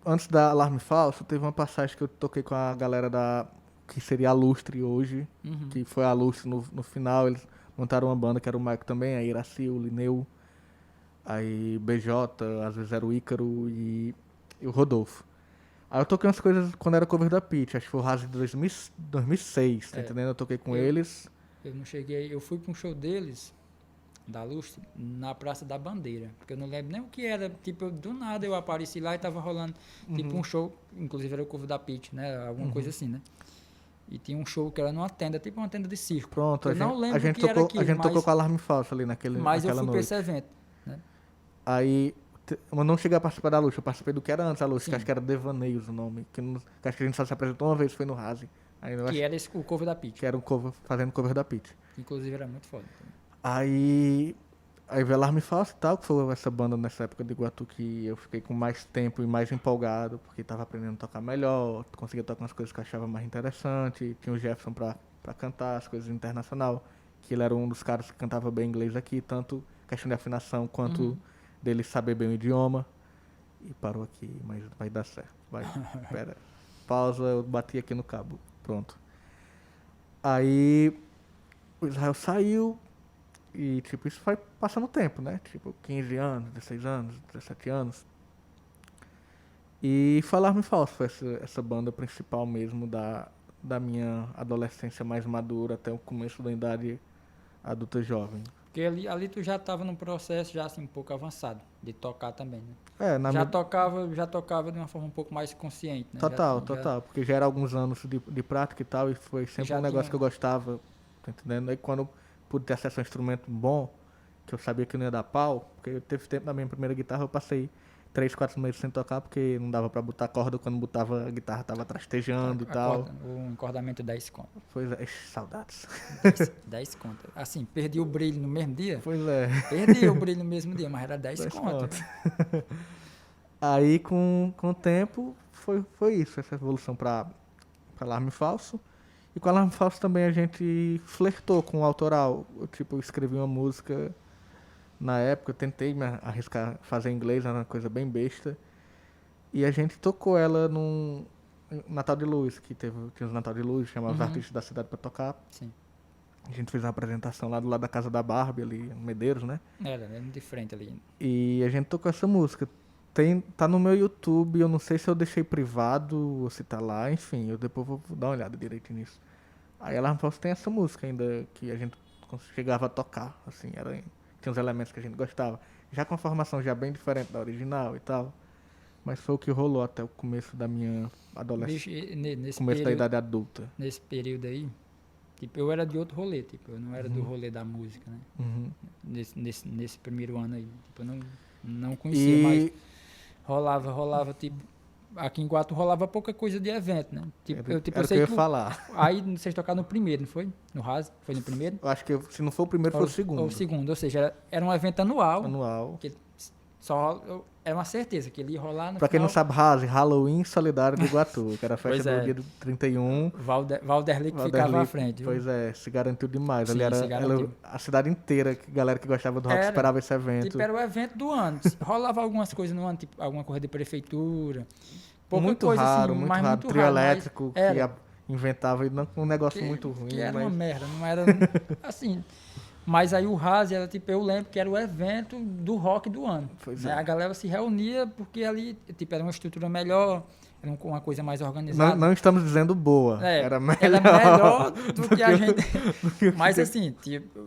antes da Alarme Falso, teve uma passagem que eu toquei com a galera que seria a Lustre hoje, que foi a Lustre no final. Eles montaram uma banda que era o Maico também, a Iraci, o Lineu, aí BJ, às vezes era o Ícaro e o Rodolfo. Aí eu toquei umas coisas quando era cover da Pitty, acho que foi o Raze de 2006, tá entendendo? Eu toquei com eles. Eu não cheguei, eu fui pra um show deles, da Lustre, na Praça da Bandeira, porque eu não lembro nem o que era, tipo, do nada eu apareci lá e tava rolando, tipo, um show, inclusive era o cover da Pitty, né, alguma coisa assim, né. E tinha um show que era numa tenda, tipo uma tenda de circo. Pronto, eu não lembro o que tocou, era aquilo, a gente tocou com Alarme Falso ali naquela noite. Mas eu fui pra esse evento, né. Aí, eu não cheguei a participar da Luz, eu participei do que era antes a Luz, que acho que era Devaneios o nome, que acho que a gente só se apresentou uma vez, foi no Raze. Que era o cover da Pitty. Que era fazendo cover da Pitty. Inclusive era muito foda. Aí veio Alarme Falso e tal, que foi essa banda nessa época de Iguatu que eu fiquei com mais tempo e mais empolgado, porque tava aprendendo a tocar melhor, conseguia tocar umas coisas que eu achava mais interessante, tinha o Jefferson pra cantar as coisas internacional, que ele era um dos caras que cantava bem inglês aqui, tanto questão de afinação quanto dele saber bem o idioma. E parou aqui, mas vai dar certo. Vai, pera. Pausa, eu bati aqui no cabo. Pronto. Aí o Israel saiu e, tipo, isso foi passando o tempo, né? Tipo, 15 anos, 16 anos, 17 anos. E Falar-me Falso foi essa banda principal mesmo da minha adolescência mais madura até o começo da idade adulta jovem. Porque ali tu já estava num processo já assim um pouco avançado de tocar também, né? Já tocava de uma forma um pouco mais consciente, né? Total, porque já era alguns anos de prática e tal, e foi sempre um negócio que eu gostava, tá entendendo? Aí quando eu pude ter acesso a um instrumento bom, que eu sabia que não ia dar pau, porque teve tempo na minha primeira guitarra, eu passei 3, 4 meses sem tocar, porque não dava pra botar corda, quando botava a guitarra tava trastejando e tal. O encordamento 10 conto. Pois é, saudades. 10 conto. Assim, perdi o brilho no mesmo dia? Pois é. Perdi o brilho no mesmo dia, mas era 10 conto. Aí com o tempo foi isso, essa evolução pra Alarme Falso. E com Alarme Falso também a gente flertou com o autoral. Eu escrevi uma música. Na época eu tentei me arriscar fazer inglês, era uma coisa bem besta. E a gente tocou ela num Natal de Luz, que tinha os Natal de Luz, chamava os artistas da cidade pra tocar. Sim. A gente fez uma apresentação lá do lado da casa da Barbie, ali, Medeiros, né? Era de frente ali. E a gente tocou essa música. Tá no meu YouTube, eu não sei se eu deixei privado ou se tá lá, enfim, eu depois vou dar uma olhada direito nisso. Aí Alarme Falso tem essa música ainda que a gente chegava a tocar, assim, tinha uns elementos que a gente gostava. Já com a formação já bem diferente da original e tal. Mas foi o que rolou até o começo da minha adolescência. Começo da idade adulta. Nesse período aí, tipo, eu era de outro rolê, tipo, eu não era do rolê da música, né? Nesse primeiro ano aí. Tipo, eu não conhecia, mas rolava, tipo, aqui em Iguatu rolava pouca coisa de evento, né? Tipo, era o que eu ia falar. Aí vocês tocaram no primeiro, não foi? No Raze? Foi no primeiro? Eu acho que se não for o primeiro, foi o segundo. Ou o segundo, ou seja, era um evento anual. Anual. Que era uma certeza que ele ia rolar no Pra quem final. não sabe, Raze, Halloween Solidário de Iguatu, que era a festa do dia do 31. Valderlick ficava à frente. Pois é, se garantiu demais. Sim, Ali era a cidade inteira, a galera que gostava do rock esperava esse evento. Tipo, era o evento do ano. Rolava algumas coisas no ano, tipo, alguma coisa de prefeitura. Muito raro. Trio elétrico que inventava um negócio muito ruim. Que era uma merda, não era... Assim, Mas aí o Rase era tipo, eu lembro que era o evento do rock do ano. Pois Né? é. A galera se reunia porque ali tipo, era uma estrutura melhor, era uma coisa mais Não, organizada. não estamos dizendo boa. É, Era melhor. era melhor do que a gente. que Mas que- assim,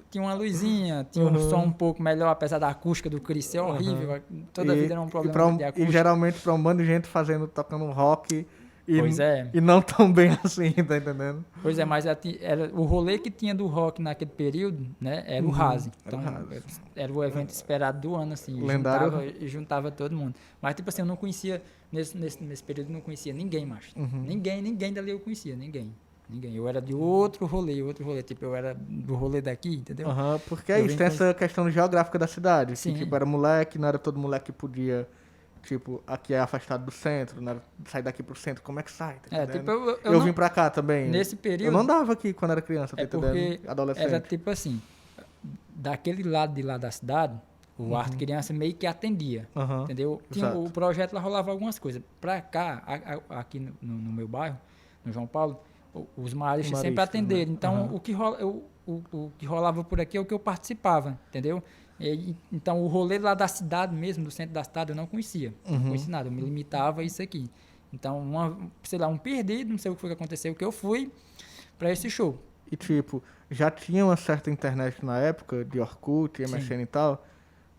tinha uma luzinha, tinha um som um pouco melhor, apesar da acústica do Chris ser horrível. Toda vida era um problema de E acústica. geralmente pra um bando de gente tocando rock Pois é. e não tão bem assim, tá entendendo? Pois é, mas era o rolê que tinha do rock naquele período, né? Era o Rase. era o Então, Rase. era o evento esperado do ano, assim. Lendário. Juntava todo mundo. Mas, tipo assim, eu não conhecia, nesse período, eu não conhecia ninguém, macho. Ninguém dali eu conhecia, ninguém. Eu era de outro rolê. Tipo, eu era do rolê daqui, entendeu? Aham, porque é Eu isso, vim tem com essa questão geográfica da cidade. Sim. Que, tipo, era moleque, não era todo moleque que podia. Tipo, aqui é afastado do centro, né? Sair daqui pro centro, como é que sai? Tá entendendo? Tipo, eu não- vim pra cá também. Nesse período... Eu não andava aqui quando era criança, tá É entendendo? porque Adolescente. era tipo assim, daquele lado de lá da cidade, o Arte Criança meio que atendia, Aham, entendeu? exato. O projeto lá rolava algumas coisas. Pra cá, aqui no meu bairro, no João Paulo, os maristas sempre maristas, atenderam. né? Então, Aham. o que rolava por aqui é o que eu participava, entendeu? Então, o rolê lá da cidade mesmo, do centro da cidade, eu não conhecia. Não conhecia nada, eu me limitava a isso aqui. Então, sei lá, um perdido, não sei o que foi que aconteceu, que eu fui pra esse show. E tipo, já tinha uma certa internet na época, de Orkut, MSN e tal,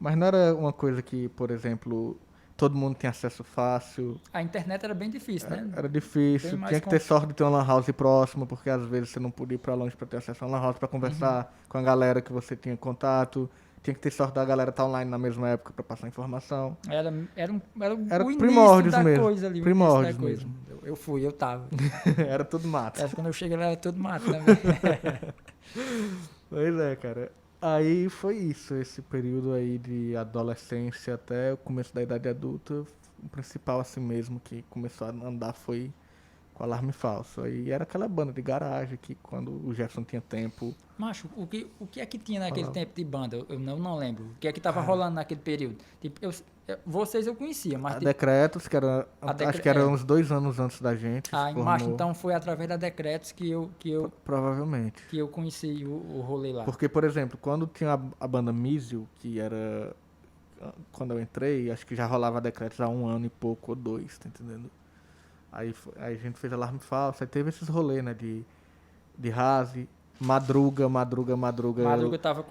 mas não era uma coisa que, por exemplo, todo mundo tinha acesso fácil, A internet era bem difícil, né? era difícil, Bem mais tinha que ter sorte de ter uma lan house próxima, porque às vezes você não podia ir pra longe pra ter acesso a uma lan house pra conversar com a galera que você tinha contato, tinha que ter sorte da galera estar online na mesma época pra passar informação. Era Era o início primórdios da mesmo, coisa ali. primórdios O início da coisa. Eu tava. Era tudo mato. Quando eu cheguei lá era tudo mato também. Pois é, cara. Aí foi isso, esse período aí de adolescência até o começo da idade adulta, o principal assim mesmo que começou a andar foi com Alarme Falso. Aí era aquela banda de garagem que quando o Jefferson tinha tempo, Macho, o que é que tinha naquele Falava. tempo de banda? Eu não lembro. O que é que tava rolando naquele período? Tipo, vocês eu conhecia, mas a tipo, Decretos, que era, acho que era uns 2 anos antes da gente, se macho, formou, então foi através da Decretos provavelmente. que eu conheci o rolê lá. Porque, por exemplo, quando tinha a banda Míssil, que era quando eu entrei, acho que já rolava Decretos há 1 ano e pouco ou 2, tá entendendo? Aí a gente fez Alarme Falso, aí teve esses rolês, né, de Rase, Madruga. Madruga tava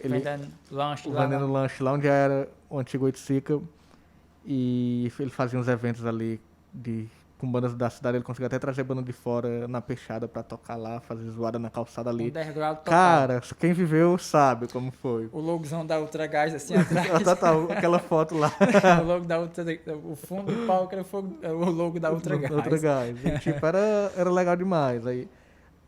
vendendo lanche lá. Vendendo lanche lá onde era o antigo Oiticica. E ele fazia uns eventos ali com bandas da cidade. Ele conseguia até trazer banda de fora na Peixada pra tocar lá, fazer zoada na calçada ali. Underground total. Cara, quem viveu sabe como foi. O logozão da Ultra Gás assim atrás. Aquela foto lá. O logo da Ultra, o fundo do palco era o logo da Ultra Gás. Outra gás. E, tipo, era legal demais. Aí,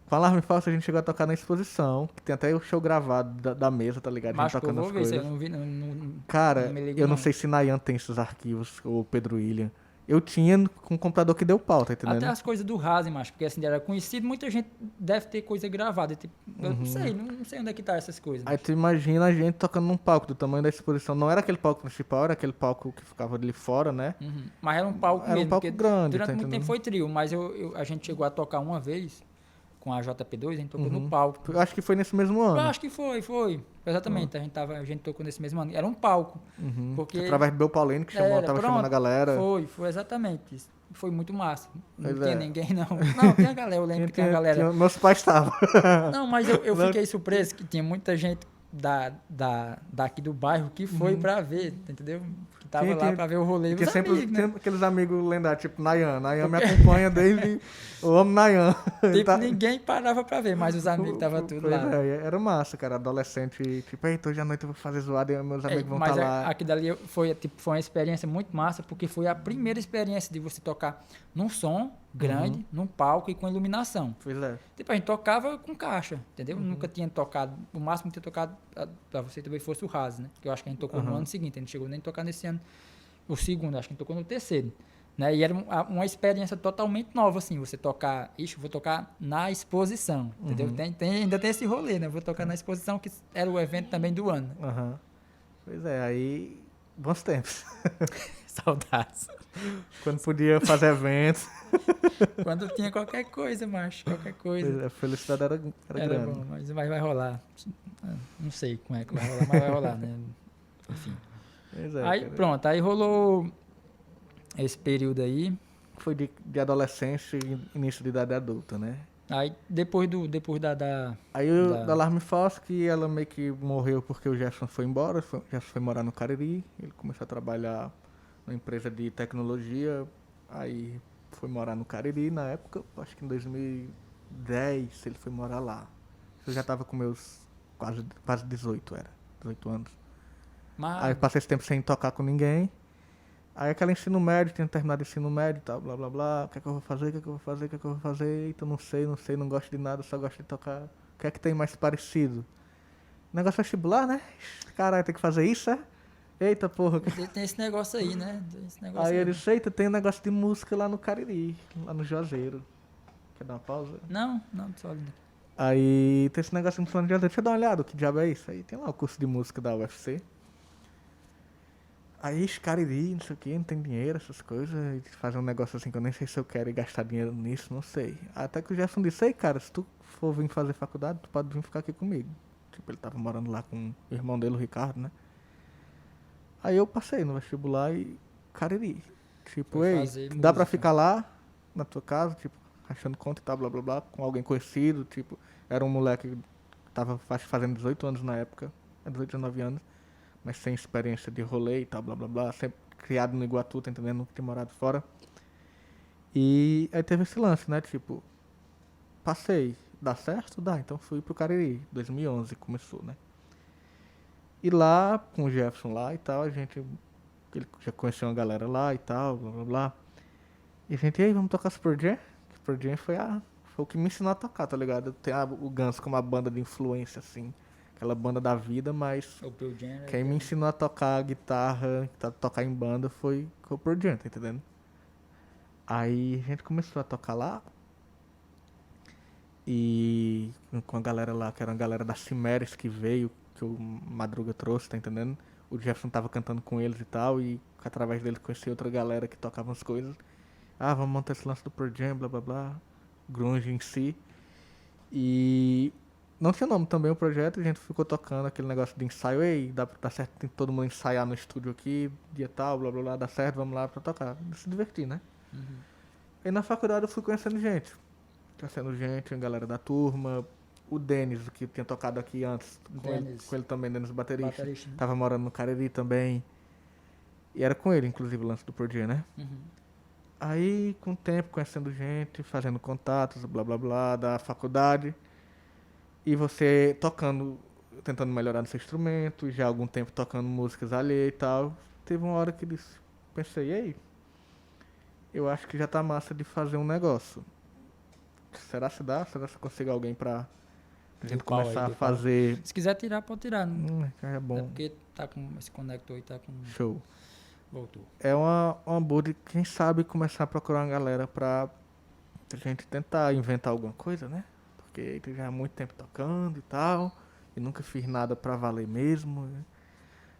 com Alarme Falso, a gente chegou a tocar na exposição, que tem até o show gravado da mesa, tá ligado? A gente Mas eu tocando vou as ver, se eu coisas. não vi, não Cara, não me liguei, eu não não. sei se Nayan tem esses arquivos, ou Pedro William. Eu tinha com um computador que deu pau, tá entendendo? Até as coisas do Rase, macho, porque assim, era conhecido, muita gente deve ter coisa gravada. Tipo, eu não sei onde é que tá essas coisas. Aí tu imagina a gente tocando num palco do tamanho da exposição. Não era aquele palco principal, era aquele palco que ficava ali fora, né? Mas era um palco Era um mesmo. palco porque grande, durante tá muito entendendo? tempo foi trio, mas a gente chegou a tocar uma vez com a JP2, a gente tocou no palco. Eu acho que foi nesse mesmo Eu ano. acho que foi. Exatamente, a gente tocou nesse mesmo ano. Era um palco. Porque Através do Bel Paulino, que era, tava pronto, chamando a galera. Foi exatamente isso. Foi muito massa. Não Pois tinha é. ninguém, não. Não, tem a galera, eu lembro que tem a galera. Meus pais estavam. Não, mas eu fiquei surpreso que tinha muita gente daqui do bairro que foi pra ver, entendeu? Que tava lá pra ver o rolê. Tinha Os sempre amigos, né? aqueles amigos lendários, tipo Nayan. Nayan me acompanha desde. Eu amo Nayan. Tipo, Tá- ninguém parava pra ver, mas os amigos estavam tudo Pois lá. é, era massa, cara. Adolescente, tipo, eita, hoje à noite eu vou fazer zoada e meus amigos vão Mas estar lá. aqui dali foi uma experiência muito massa, porque foi a primeira experiência de você tocar num som grande, num palco e com iluminação. Pois é. Tipo, a gente tocava com caixa, entendeu? Nunca tinha tocado, o máximo que tinha tocado pra você também fosse o Rase, né? Que eu acho que a gente tocou no ano seguinte, a gente chegou nem a tocar nesse ano, o segundo, acho que a gente tocou no terceiro. Né? E era uma experiência totalmente nova, assim, você tocar, vou tocar na exposição, entendeu? Ainda tem esse rolê, né? Vou tocar na exposição, que era o evento também do ano. Aham. Pois é, aí. Bons tempos. Saudades. Quando podia fazer eventos. Quando tinha qualquer coisa, macho, qualquer coisa. A felicidade era Era grande. bom, mas vai rolar. Não sei como é que vai rolar, mas vai rolar, né? Enfim. Pois é, Aí cara. pronto, aí rolou esse período aí. Foi de adolescência e início de idade adulta, né? Aí depois Aí o da da. Alarme Falso, que ela meio que morreu porque o Jefferson foi embora, Jefferson foi morar no Cariri, ele começou a trabalhar numa empresa de tecnologia, aí foi morar no Cariri na época, acho que em 2010 ele foi morar lá. Eu já tava com meus quase 18, era, 18 anos. Aí Mas, passei esse tempo sem tocar com ninguém. Aí aquela ensino médio, tinha terminado o ensino médio e tal, blá blá blá. O que é que eu vou fazer? O que é que eu vou fazer? O que é que eu vou fazer? Eita, não gosto de nada, só gosto de tocar. O que é que tem mais parecido? Negócio vestibular, né? Caralho, tem que fazer isso, é? Eita porra. tem esse negócio aí, né? Tem esse Aí negócio ele aí. disse, eita, tem um negócio de música lá no Cariri, lá no Juazeiro. Quer dar uma pausa? Não, só. Aí tem esse negócio de música no Juazeiro. Deixa eu dar uma olhada, o que diabo é isso? Aí tem lá o curso de música da UFC. Aí, Cariri, não sei o que, não tem dinheiro, essas coisas, e fazer um negócio assim que eu nem sei se eu quero gastar dinheiro nisso, não sei. Até que o Gerson disse, ei cara, se tu for vir fazer faculdade, tu pode vir ficar aqui comigo. Tipo, ele tava morando lá com o irmão dele, o Ricardo, né? Aí eu passei no vestibular e Cariri. Tipo, Foi ei, fazer dá pra música. ficar lá, na tua casa, tipo, achando conta e tal, blá blá blá, com alguém conhecido, tipo, era um moleque que tava fazendo 18 anos na época, 18, 19 anos, mas sem experiência de rolê e tal, blá blá blá, sempre criado no Iguatu, tá entendendo? Nunca tinha morado fora. E aí teve esse lance, né? Tipo, passei, dá certo? Dá, então fui pro Cariri, 2011 começou, né? E lá, com o Jefferson lá e tal, a gente, ele já conheceu uma galera lá e tal, blá blá blá. E a gente, e aí, vamos tocar Super Jam? Super Jam foi o que me ensinou a tocar, tá ligado? Tem o Guns como uma banda de influência, assim, aquela banda da vida, mas O Pearl Jam, quem me ensinou a tocar guitarra, a tocar em banda foi o Pearl Jam, tá entendendo? Aí a gente começou a tocar lá e com a galera lá, que era uma galera da Cimeres que veio, que o Madruga trouxe, tá entendendo? O Jefferson tava cantando com eles e tal, e através deles conheci outra galera que tocava as coisas. Ah, vamos montar esse lance do Pearl Jam, blá blá blá, grunge em si. E não tinha nome também o projeto, a gente ficou tocando aquele negócio de ensaio, ei, dá certo, tem todo mundo ensaiar no estúdio aqui, dia tal, blá blá blá, dá certo, vamos lá pra tocar. Se divertir, né? Uhum. Aí na faculdade eu fui conhecendo gente, a galera da turma, o Denis, que tinha tocado aqui antes, com ele também, Denis baterista, Baterista, né? tava morando no Cariri também, e era com ele, inclusive, o lance do Pearl Jam, né? Uhum. Aí, com o tempo, conhecendo gente, fazendo contatos, blá blá blá, da faculdade, e você tocando, tentando melhorar no seu instrumento, já há algum tempo tocando músicas alheias e tal. Teve uma hora que pensei, ei, eu acho que já tá massa de fazer um negócio. Será se dá? Será se eu consigo alguém pra gente Deu pau aí, começar a deu pau. fazer? Se quiser tirar, pode tirar. É É bom. porque tá com esse conector aí, tá com. Show. Voltou. É uma boa de, quem sabe, começar a procurar uma galera pra gente tentar inventar alguma coisa, né? Porque eu já há muito tempo tocando e tal, e nunca fiz nada pra valer mesmo, né?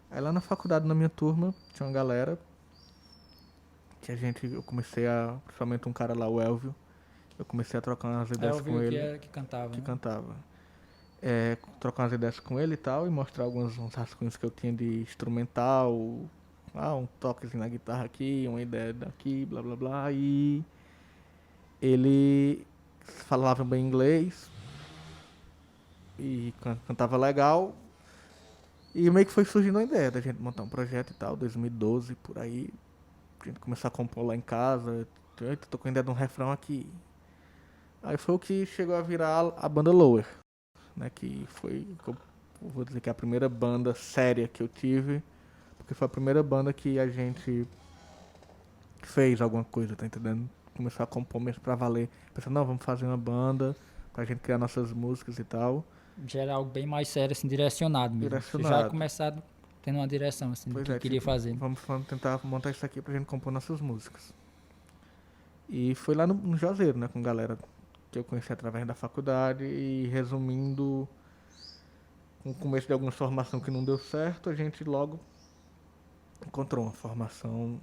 Aí lá na faculdade, na minha turma, tinha uma galera que eu comecei principalmente um cara lá, o Elvio, eu comecei a trocar umas Aí ideias eu vi com o que ele, é que cantava, que né? cantava. Trocar umas ideias com ele e tal, e mostrar uns rascunhos que eu tinha de instrumental, um toquezinho na guitarra aqui, uma ideia daqui, blá blá blá, e ele falava bem inglês e cantava legal, e meio que foi surgindo a ideia da gente montar um projeto e tal, 2012 por aí, a gente começar a compor lá em casa, eu tô com a ideia de um refrão aqui. Aí foi o que chegou a virar a banda Lower, né? Que foi, eu vou dizer que é a primeira banda séria que eu tive, porque foi a primeira banda que a gente fez alguma coisa, tá entendendo? Começou a compor mesmo pra valer. Pensando, não, vamos fazer uma banda pra gente criar nossas músicas e tal. Já era algo bem mais sério, assim, direcionado mesmo. Você já Direcionado. começado tendo uma direção, assim, do Pois que é, queria tipo, fazer. vamos tentar montar isso aqui pra gente compor nossas músicas. E foi lá no Juazeiro, né, com galera que eu conheci através da faculdade. E resumindo, com o começo de alguma formação que não deu certo, a gente logo encontrou uma formação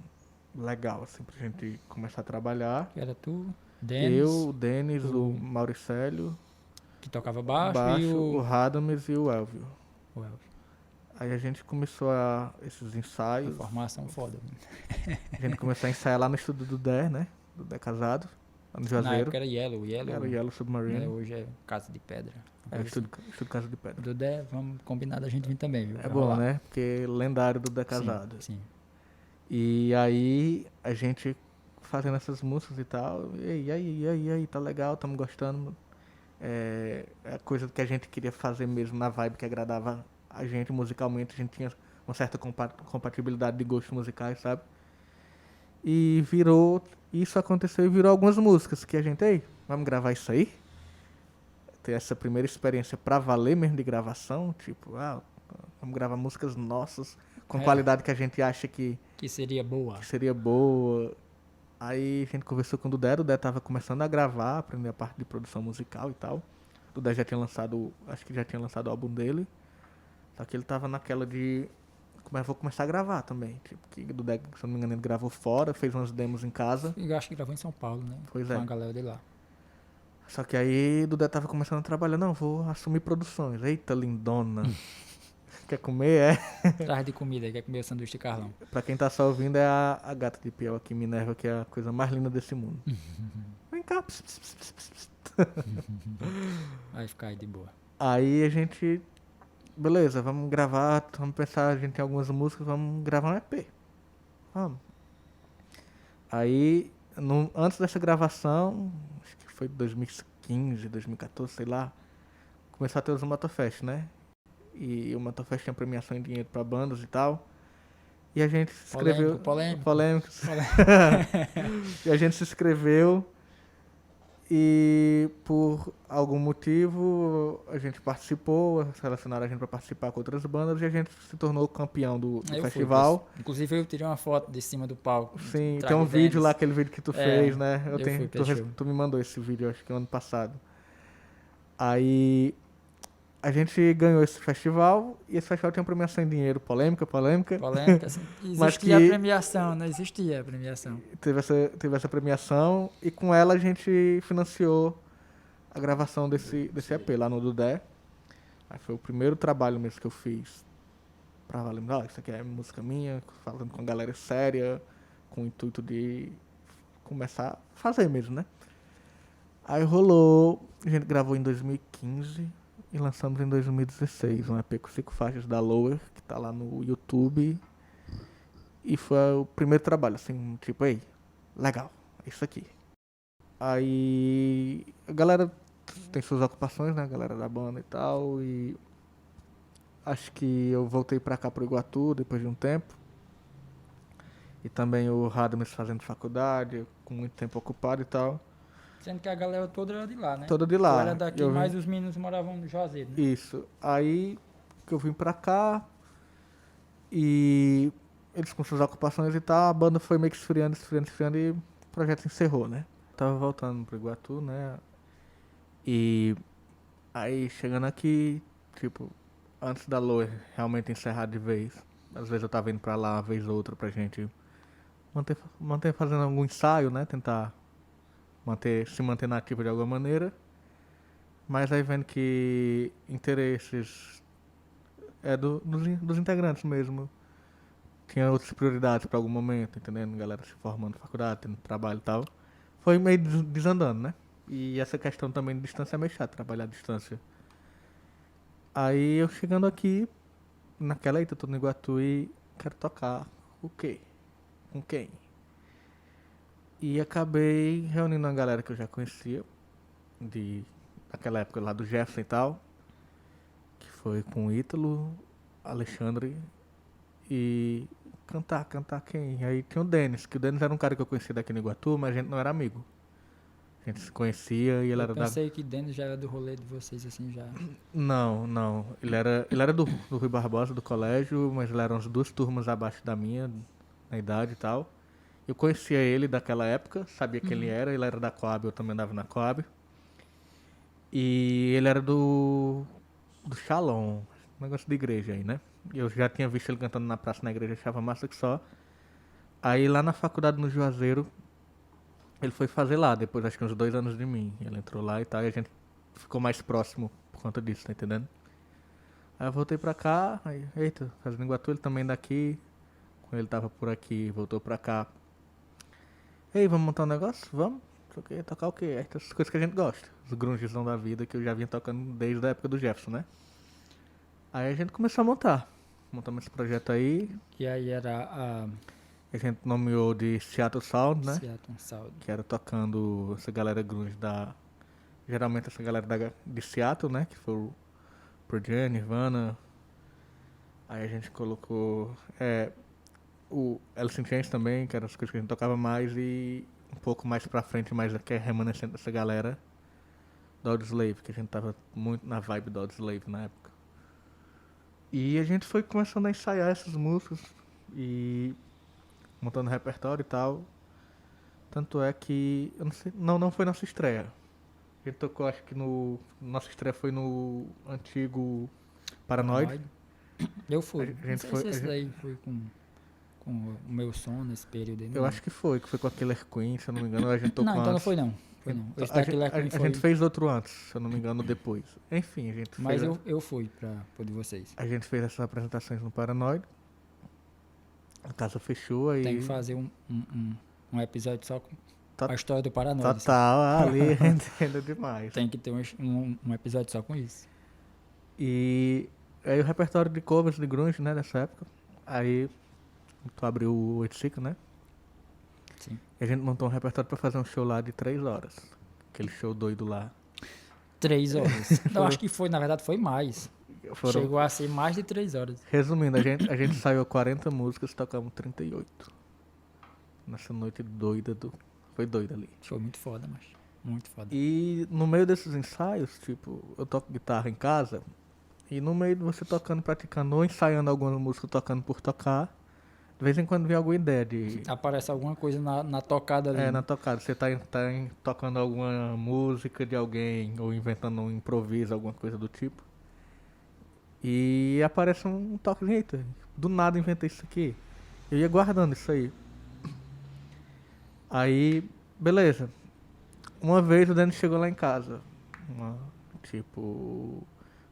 legal, assim, pra gente começar a trabalhar. Que era tu, Denis, Eu, o Denis, o Mauricélio, que tocava o baixo, e baixo, o o Radames e o Elvio. Elvio. Aí a gente começou esses A ensaios. formação foda. A gente começou a ensaiar lá no estúdio do Dé, né? Do Dé Casado, lá no Na Juazeiro. época era Yellow, Era o Yellow Submarine. hoje é Casa de Pedra. uma É, coisa assim. estúdio Casa de Pedra. Do Dé, vamos combinar da gente vir também, viu? É Vai bom, rolar. né? Porque lendário do Dé Sim, Casado. sim. E aí, a gente fazendo essas músicas e tal. E aí, tá legal, tamo gostando. É a coisa que a gente queria fazer mesmo na vibe que agradava a gente musicalmente. A gente tinha uma certa compatibilidade de gostos musicais, sabe? E virou. Isso aconteceu e virou algumas músicas que a gente, ei, vamos gravar isso aí? Ter essa primeira experiência pra valer mesmo de gravação, tipo, vamos gravar músicas nossas com É. qualidade que a gente acha Que seria boa. que seria boa. Aí a gente conversou com o Dudé tava começando a gravar, aprender a parte de produção musical e tal. O Dudé já tinha lançado, acho que já tinha lançado o álbum dele. Só que ele tava naquela de, vou começar a gravar também. Tipo, que o Dudé, se eu não me engano, ele gravou fora, fez umas demos em casa. Eu acho que gravou em São Paulo, né? Pois Com é. a galera de lá. Só que aí o Dudé tava começando a trabalhar, não, vou assumir produções. Eita, lindona. Quer comer? Traz de comida, quer comer o sanduíche de Carlão. Pra quem tá só ouvindo, é a gata de Piau aqui, Minerva, que é a coisa mais linda desse mundo. Vem cá. Ps, ps, ps, ps, ps. Vai ficar aí de boa. Aí a gente, beleza, vamos gravar, vamos pensar, a gente tem algumas músicas, vamos gravar um EP. Vamos. Aí, antes dessa gravação, acho que foi 2015, 2014, sei lá, começou a ter os Motofest, né? E o Motofest tinha premiação em dinheiro pra bandas e tal. E a gente se inscreveu. Polêmicos. E a gente se inscreveu. E por algum motivo a gente participou, selecionaram a gente pra participar com outras bandas e a gente se tornou campeão do festival. Inclusive eu tirei uma foto de cima do palco. Sim, tem um vídeo lá, aquele vídeo que tu fez, né? Tu me mandou esse vídeo, acho que ano passado. Aí a gente ganhou esse festival e esse festival tinha uma premiação em dinheiro, polêmica. Assim, Mas existia a premiação, não existia a premiação. Teve essa premiação e com ela a gente financiou a gravação desse EP lá no Dudé. Aí foi o primeiro trabalho mesmo que eu fiz pra valer. Isso aqui é música minha, falando com a galera séria, com o intuito de começar a fazer mesmo, né? Aí rolou, a gente gravou em 2015 e lançamos em 2016 um EP com 5 faixas da Lower, que tá lá no YouTube. E foi o primeiro trabalho, assim, tipo, ei, legal, é isso aqui. Aí a galera tem suas ocupações, né, a galera da banda e tal, e acho que eu voltei pra cá pro Iguatu depois de um tempo. E também o Radames fazendo faculdade, com muito tempo ocupado e tal. Sendo que a galera toda era de lá, né? Toda de lá. Eu era daqui, mas os meninos moravam no Juazeiro, né? Isso. Aí que eu vim pra cá e eles com suas ocupações e tal, a banda foi meio que esfriando e o projeto encerrou, né? Tava voltando pro Iguatu, né? E aí chegando aqui, tipo, antes da Loe realmente encerrar de vez, às vezes eu tava indo pra lá uma vez ou outra pra gente manter fazendo algum ensaio, né? Tentar se manter nativo de alguma maneira. Mas aí vendo que interesses dos integrantes mesmo. Tinha outras prioridades para algum momento, entendendo? Galera se formando na faculdade, tendo trabalho e tal. Foi meio desandando, né? E essa questão também de distância é meio chato, trabalhar à distância. Aí eu chegando aqui, naquela eita, tô no Iguatu e quero tocar o quê? Com quem? E acabei reunindo uma galera que eu já conhecia, daquela época lá do Jefferson e tal, que foi com o Ítalo, Alexandre e cantar quem? Aí tinha o Denis, que o Denis era um cara que eu conhecia daqui no Iguatu, mas a gente não era amigo. A gente se conhecia e ele era da... Eu pensei que Denis já era do rolê de vocês, assim, já... Não. Ele era do Rui Barbosa, do colégio, mas ele era umas 2 turmas abaixo da minha, na idade e tal. Eu conhecia ele daquela época, sabia quem ele era da Coab, eu também andava na Coab. E ele era do Shalom, negócio de igreja aí, né? Eu já tinha visto ele cantando na praça na igreja, achava massa que só. Aí lá na faculdade no Juazeiro, ele foi fazer lá, depois acho que uns 2 anos de mim. Ele entrou lá e tal, e a gente ficou mais próximo por conta disso, tá entendendo? Aí eu voltei pra cá, aí, eita, fazendo Iguatu, ele também daqui. Quando ele tava por aqui, voltou pra cá. Ei, vamos montar um negócio? Vamos? Não sei o quê, tocar o quê? Essas coisas que a gente gosta. Os grungezão da vida que eu já vinha tocando desde a época do Jefferson, né? Aí a gente começou a montar. Montamos esse projeto aí. E aí era a A gente nomeou de Seattle Sound, né? Seattle Sound. Que era tocando essa galera grunge da... Geralmente essa galera de Seattle, né? Que foi o Pearl Jam, Nirvana. Aí a gente colocou o Alice in Chains também, que eram as coisas que a gente tocava mais. E um pouco mais pra frente, mais que é remanescente dessa galera, do Audioslave, que a gente tava muito na vibe do Audioslave na época. E a gente foi começando a ensaiar essas músicas e montando repertório e tal. Tanto é que, eu não sei, não foi nossa estreia. A gente tocou, acho que nossa estreia foi no antigo Paranoid. Eu fui. A gente Não sei foi- se a esse gente- daí foi com o meu som nesse período aí. Eu acho que foi com a Killer Queen, se eu não me engano. A gente tocou Não, então não antes. foi não. Foi não. Esse A daquele gente, Queen a foi. gente fez outro antes, se eu não me engano, depois. Enfim, a gente Mas fez, eu fui pro de vocês. a gente fez essas apresentações no Paranoid. A casa fechou aí. Tem que fazer um episódio só com Tot- a história do Paranoia. assim. Total, ali entendo demais. Tem que ter um episódio só com isso. E aí o repertório de covers de grunge, né, dessa época. Aí tu abriu o 85, né? Sim. E a gente montou um repertório pra fazer um show lá de 3 horas. Aquele show doido lá. 3 horas. Eu acho que foi, na verdade, foi mais. Foram- Chegou a ser mais de 3 horas. Resumindo, a gente ensaiou 40 músicas, tocamos 38. Nessa noite doida Foi doido ali. Foi muito foda, mas muito foda. E no meio desses ensaios, tipo, eu toco guitarra em casa. E no meio de você tocando, praticando, ou ensaiando alguma música, tocando por tocar, de vez em quando vem alguma ideia de... Aparece alguma coisa na tocada ali. na tocada. Você tá tocando alguma música de alguém, ou inventando um improviso, alguma coisa do tipo. E aparece um toquezinho, eita, do nada inventei isso aqui. Eu ia guardando isso aí. Aí, beleza. Uma vez o Dani chegou lá em casa.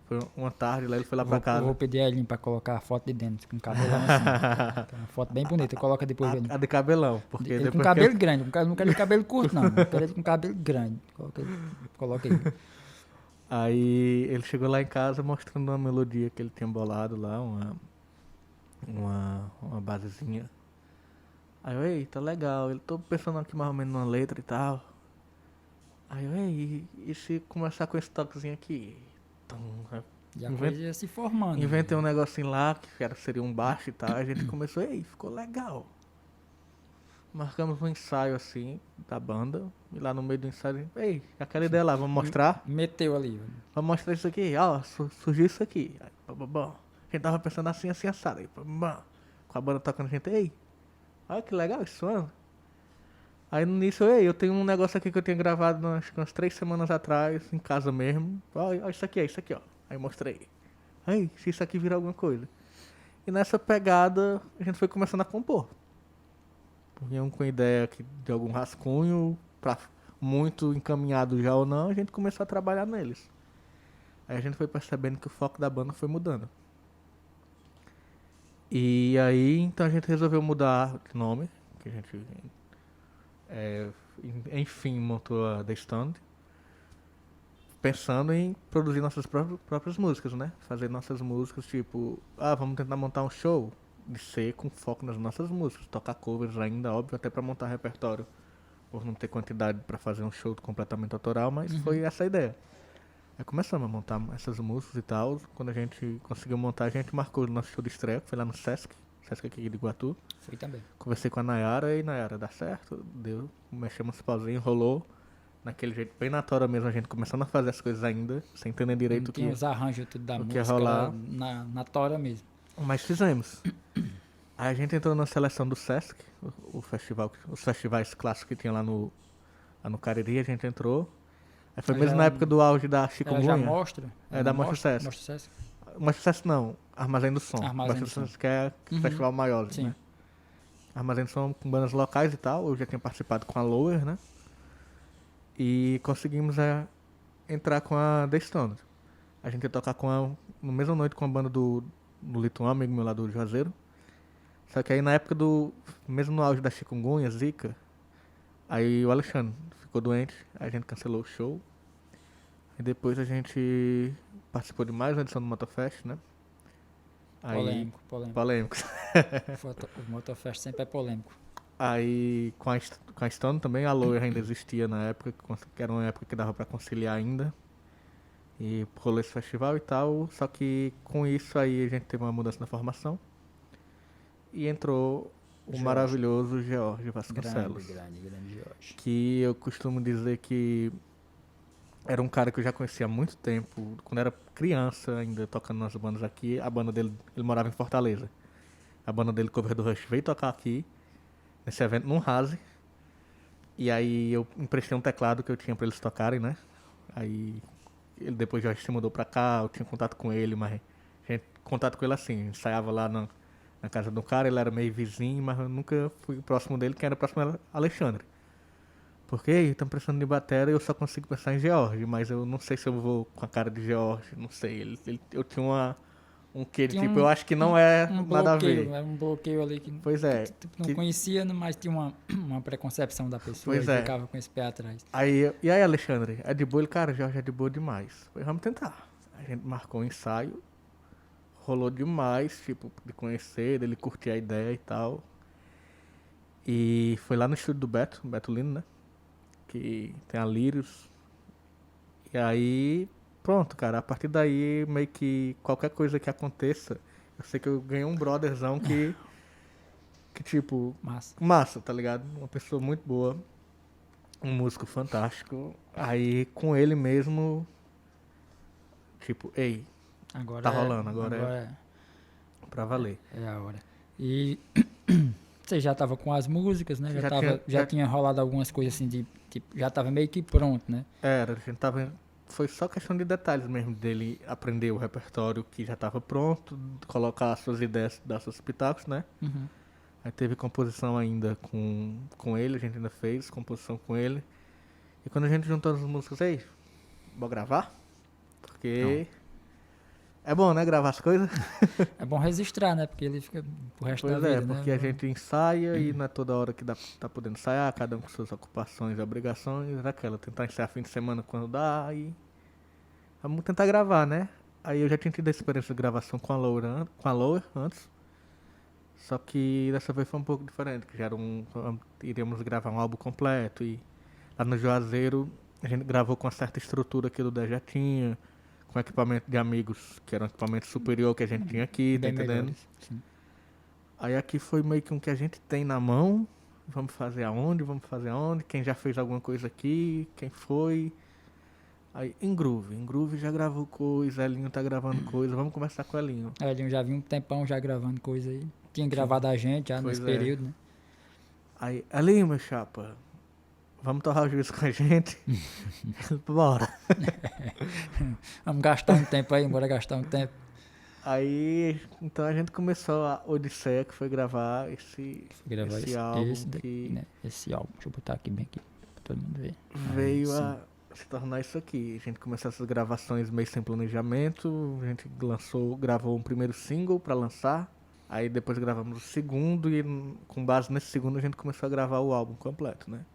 Foi uma tarde lá, ele foi lá pra Eu casa. vou pedir a Elinho pra colocar a foto de dentro, com cabelão assim. Tem uma foto bem bonita, coloca depois. Elinho. A de cabelão, porque Ele com depois cabelo que grande, não quero ele cabelo curto não, eu quero ele com cabelo grande. Coloca aí. Aí ele chegou lá em casa mostrando uma melodia que ele tinha bolado lá, uma basezinha. Aí eu, ei, tá legal, ele tô pensando aqui mais ou menos numa letra e tal. Aí eu, ei, e se começar com esse toquezinho aqui? E a coisa ia se formando. Inventei um negocinho lá, que seria um baixo e tal, a gente começou, ei, ficou legal. Marcamos um ensaio assim, da banda, e lá no meio do ensaio, ei, aquela ideia lá, vamos mostrar? Meteu ali. Vamos mostrar isso aqui, ó, surgiu isso aqui. Aí, a gente tava pensando assim, assado, aí, com a banda tocando, a gente, ei, olha que legal isso, mano. Aí no início, ei, eu tenho um negócio aqui que eu tinha gravado acho que umas 3 semanas atrás, em casa mesmo. Olha isso aqui, ó. Aí mostrei. Aí, se isso aqui virar alguma coisa. E nessa pegada, a gente foi começando a compor. Vinham com ideia de algum rascunho, muito encaminhado já ou não, a gente começou a trabalhar neles. Aí a gente foi percebendo que o foco da banda foi mudando. E aí, então a gente resolveu mudar de nome, que a gente, enfim, montou a The Stand, pensando em produzir nossas próprias músicas, né? Fazer nossas músicas, tipo, vamos tentar montar um show de ser com foco nas nossas músicas, tocar covers ainda, óbvio, até pra montar repertório, por não ter quantidade pra fazer um show completamente autoral, mas foi essa a ideia. Aí começamos a montar essas músicas e tal. Quando a gente conseguiu montar, a gente marcou o nosso show de estreia, que foi lá no Sesc aqui de Iguatu. Fui também. Conversei com a Nayara e Nayara, dá certo? Deu. Mexemos os pauzinhos, rolou. Naquele jeito, bem na tora mesmo, a gente começando a fazer as coisas ainda, sem entender direito o que Tinha os arranjos tudo da o que ia música rolar. lá na tora mesmo. Mas fizemos. Aí a gente entrou na seleção do Sesc, o festival, os festivais clássicos que tinha lá no Cariri, a gente entrou. Aí foi Aí mesmo já- na época do auge da Ela chikungunya. já mostra? Da Mostra Sesc. Mostra Sesc. Mostra Sesc não, Armazém do Som. Armazém do Mostra Som. Sesc que é o festival maior, Sim. né? Armazém de Som com bandas locais e tal. Eu já tinha participado com a Lower, né? E conseguimos entrar com a The Stones. A gente ia tocar no mesma noite com a banda do Lito, um amigo meu lá do Juazeiro. Só que aí na época mesmo no auge da chikungunya, Zika, aí o Alexandre ficou doente, a gente cancelou o show. E depois a gente participou de mais uma edição do Motofest, né? Aí, Polêmico. polêmico. O Motofest sempre é polêmico. Aí com a Stone também, a Lower ainda existia na época, que era uma época que dava pra conciliar ainda. E rolou esse festival e tal, só que com isso aí a gente teve uma mudança na formação. E entrou o Jorge. maravilhoso George Vasconcelos. Grande Jorge. Que eu costumo dizer que era um cara que eu já conhecia há muito tempo, quando era criança ainda, tocando nas bandas aqui. A banda dele, ele morava em Fortaleza. A banda dele, Cover do Rush, veio tocar aqui, nesse evento, num Rase. E aí eu emprestei um teclado que eu tinha pra eles tocarem, né? Aí ele depois já se mudou pra cá, eu tinha contato com ele, mas contato com ele assim, ensaiava lá na casa do cara, ele era meio vizinho, mas eu nunca fui próximo dele, quem era próximo era Alexandre. Porque estão precisando de bateria e eu só consigo pensar em George, mas eu não sei se eu vou com a cara de George, não sei. Eu tinha um quê de tipo, eu acho que não é nada a ver. Era um bloqueio ali que, Pois é. que não conhecia, mas tinha uma preconcepção da pessoa Pois e é. ficava com esse pé atrás. E aí, Alexandre, é de boa? Ele, cara, George é de boa demais. Falei, vamos tentar. A gente marcou um ensaio, rolou demais, tipo, de conhecer, dele curtir a ideia e tal. E foi lá no estúdio do Beto Lino, né? Que tem a Lírios. E aí, pronto, cara. A partir daí, meio que qualquer coisa que aconteça, eu sei que eu ganhei um brotherzão que tipo, massa, tá ligado? Uma pessoa muito boa, um músico fantástico. Aí, com ele mesmo, tipo, ei, agora tá rolando, agora é pra valer. É a hora. E você já tava com as músicas, né? Já Tinha rolado algumas coisas assim de tipo, já tava meio que pronto, né? Era, a gente tava. Foi só questão de detalhes mesmo dele aprender o repertório que já tava pronto, colocar as suas ideias, dar seus pitacos, né? Uhum. Aí teve composição ainda com ele, a gente ainda fez composição com ele. E quando a gente juntou as músicas, aí, bora gravar? Porque é bom, né, gravar as coisas? É bom registrar, né? Porque ele fica pro resto da vida, Porque né? a gente ensaia e não é toda hora que tá podendo ensaiar, cada um com suas ocupações e obrigações, aquela, tentar ensaiar fim de semana quando dá, e vamos tentar gravar, né? Aí eu já tinha tido a experiência de gravação com a Lower antes, só que dessa vez foi um pouco diferente, que já iríamos gravar um álbum completo, e lá no Juazeiro a gente gravou com uma certa estrutura que o Dé já tinha, com equipamento de amigos, que era um equipamento superior que a gente tinha aqui, tá entendendo? Sim. Aí aqui foi meio que um que a gente tem na mão, vamos fazer aonde, quem já fez alguma coisa aqui, quem foi. Aí em Groove já gravou coisa, Elinho tá gravando coisa, vamos conversar com o Elinho. Elinho já vinha um tempão já gravando coisa aí, tinha gravado a gente já nesse período, né? Aí, Elinho, meu chapa, vamos torrar o juízo com a gente? Bora. Vamos gastar um tempo aí, bora gastar um tempo. Aí, então a gente começou a Odisseia, que foi gravar esse álbum. Esse álbum, deixa eu botar aqui bem aqui, pra todo mundo ver. Veio a se tornar isso aqui. A gente começou essas gravações meio sem planejamento, a gente gravou um primeiro single pra lançar, aí depois gravamos o segundo e com base nesse segundo a gente começou a gravar o álbum completo, né?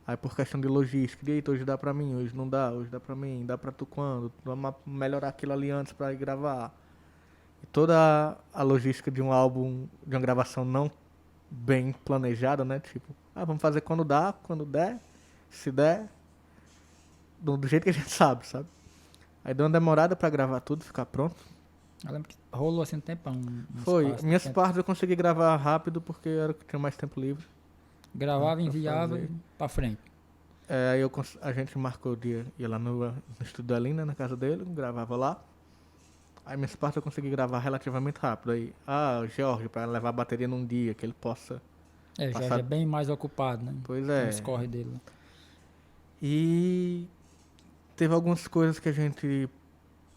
Aí por questão de logística, eita, hoje dá pra mim, hoje não dá, hoje dá pra mim, dá pra tu quando? Vamos melhorar aquilo ali antes pra ir gravar. E toda a logística de um álbum, de uma gravação não bem planejada, né? Tipo, vamos fazer quando dá, quando der, se der, do jeito que a gente sabe. Aí deu uma demorada pra gravar tudo, ficar pronto. Eu lembro que rolou assim um tempão. Foi, minhas partes eu consegui gravar rápido porque era que tinha mais tempo livre. Gravava, enviava e pra frente. Aí a gente marcou o dia, ia lá no estúdio da Lina, na casa dele, gravava lá. Aí minhas partes eu consegui gravar relativamente rápido. Aí, o George, pra levar a bateria num dia, que ele possa... já é bem mais ocupado, né? Pois é. Os corre dele. E teve algumas coisas que a gente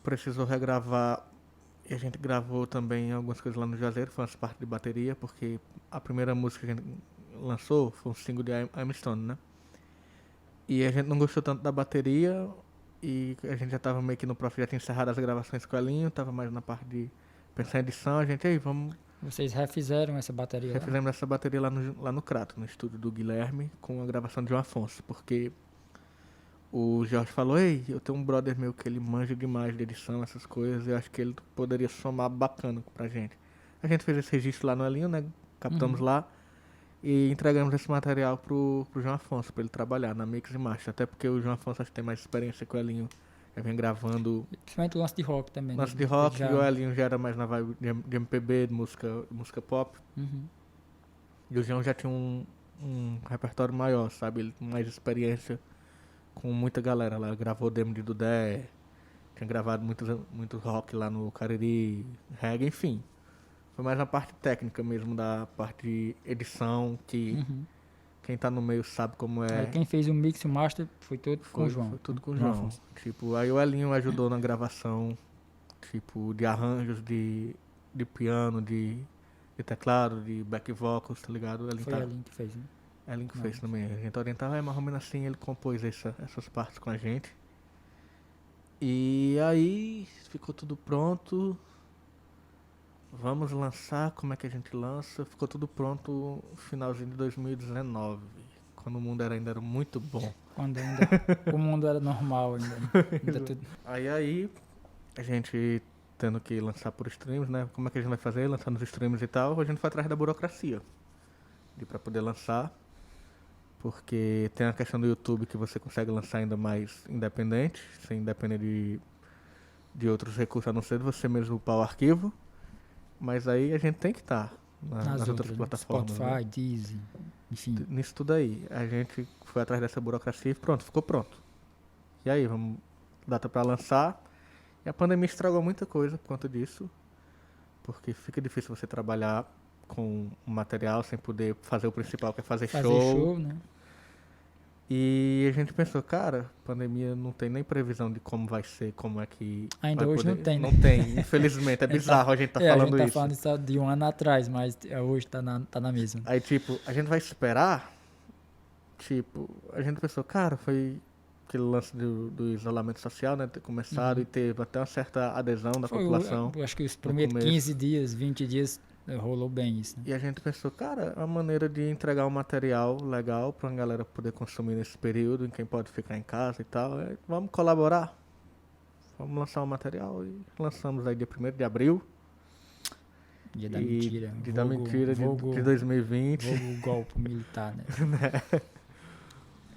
precisou regravar E a gente gravou também algumas coisas lá no Juazeiro, foi umas partes de bateria, porque a primeira música que a gente lançou foi um single de I'm Stone, né? E a gente não gostou tanto da bateria e a gente já tava meio que no prof, já tinha encerrado as gravações com o Elinho, tava mais na parte de pensar em edição, a gente, aí, vamos... Vocês refizeram essa bateria lá? Refizemos essa bateria lá no Crato, no estúdio do Guilherme, com a gravação de João Afonso, porque o Jorge falou, ei, eu tenho um brother meu que ele manja demais de edição, essas coisas, eu acho que ele poderia somar bacana pra gente. A gente fez esse registro lá no Elinho, né? Captamos lá e entregamos esse material pro João Afonso, pra ele trabalhar na mix e master. Até porque o João Afonso acho que tem mais experiência que o Elinho, já vem gravando Principalmente o lance de rock também. lance né? de rock, Já... e o Elinho já era mais na vibe de MPB, de música pop. Uhum. E o João já tinha um repertório maior, sabe? Ele com mais experiência com muita galera lá. Gravou demo de Dudé, tinha gravado muito rock lá no Cariri, reggae, enfim. Foi mais na parte técnica mesmo, da parte de edição, que quem tá no meio sabe como é. Aí quem fez o mix e o master foi todo com o João. Foi tudo com o João. Tipo, aí o Elinho ajudou na gravação, tipo, de arranjos de piano, de teclado, de back vocals, tá ligado? Foi a Elinho que fez, né? Elinho que fez também. A gente orientava, mais ou menos assim, ele compôs essas partes com a gente. E aí ficou tudo pronto. Vamos lançar, como é que a gente lança? Ficou tudo pronto no finalzinho de 2019, quando o mundo ainda era muito bom. Quando ainda o mundo era normal ainda. Ainda tudo... Aí, a gente tendo que lançar por streams, né? Como é que a gente vai fazer? Lançar nos streams e tal, a gente foi atrás da burocracia. Pra poder lançar. Porque tem a questão do YouTube que você consegue lançar ainda mais independente, sem depender de outros recursos, a não ser de você mesmo upar o arquivo. Mas aí a gente tem que estar nas outras plataformas. Spotify, né? Deezer, enfim. Nisso tudo aí. A gente foi atrás dessa burocracia e pronto, ficou pronto. E aí, vamos, data pra lançar. E a pandemia estragou muita coisa por conta disso. Porque fica difícil você trabalhar com um material sem poder fazer o principal, que é fazer show. Né? E a gente pensou, cara, pandemia não tem nem previsão de como vai ser, como é que ainda vai hoje poder. não tem, né? Não tem, infelizmente. É bizarro a gente tá falando isso. A gente tá falando isso de um ano atrás, mas hoje tá na mesma. Aí, tipo, a gente vai esperar. Tipo, a gente pensou, cara, foi aquele lance do isolamento social, né? Ter começado e teve até uma certa adesão da população. Eu acho que os primeiros 15 dias, 20 dias rolou bem isso. Né? E a gente pensou, cara, é uma maneira de entregar um material legal pra galera poder consumir nesse período, em quem pode ficar em casa e tal. Vamos colaborar. Vamos lançar um material e lançamos aí dia 1º de abril. Dia da mentira. Dia da mentira de 2020. Vulgo golpe militar, né?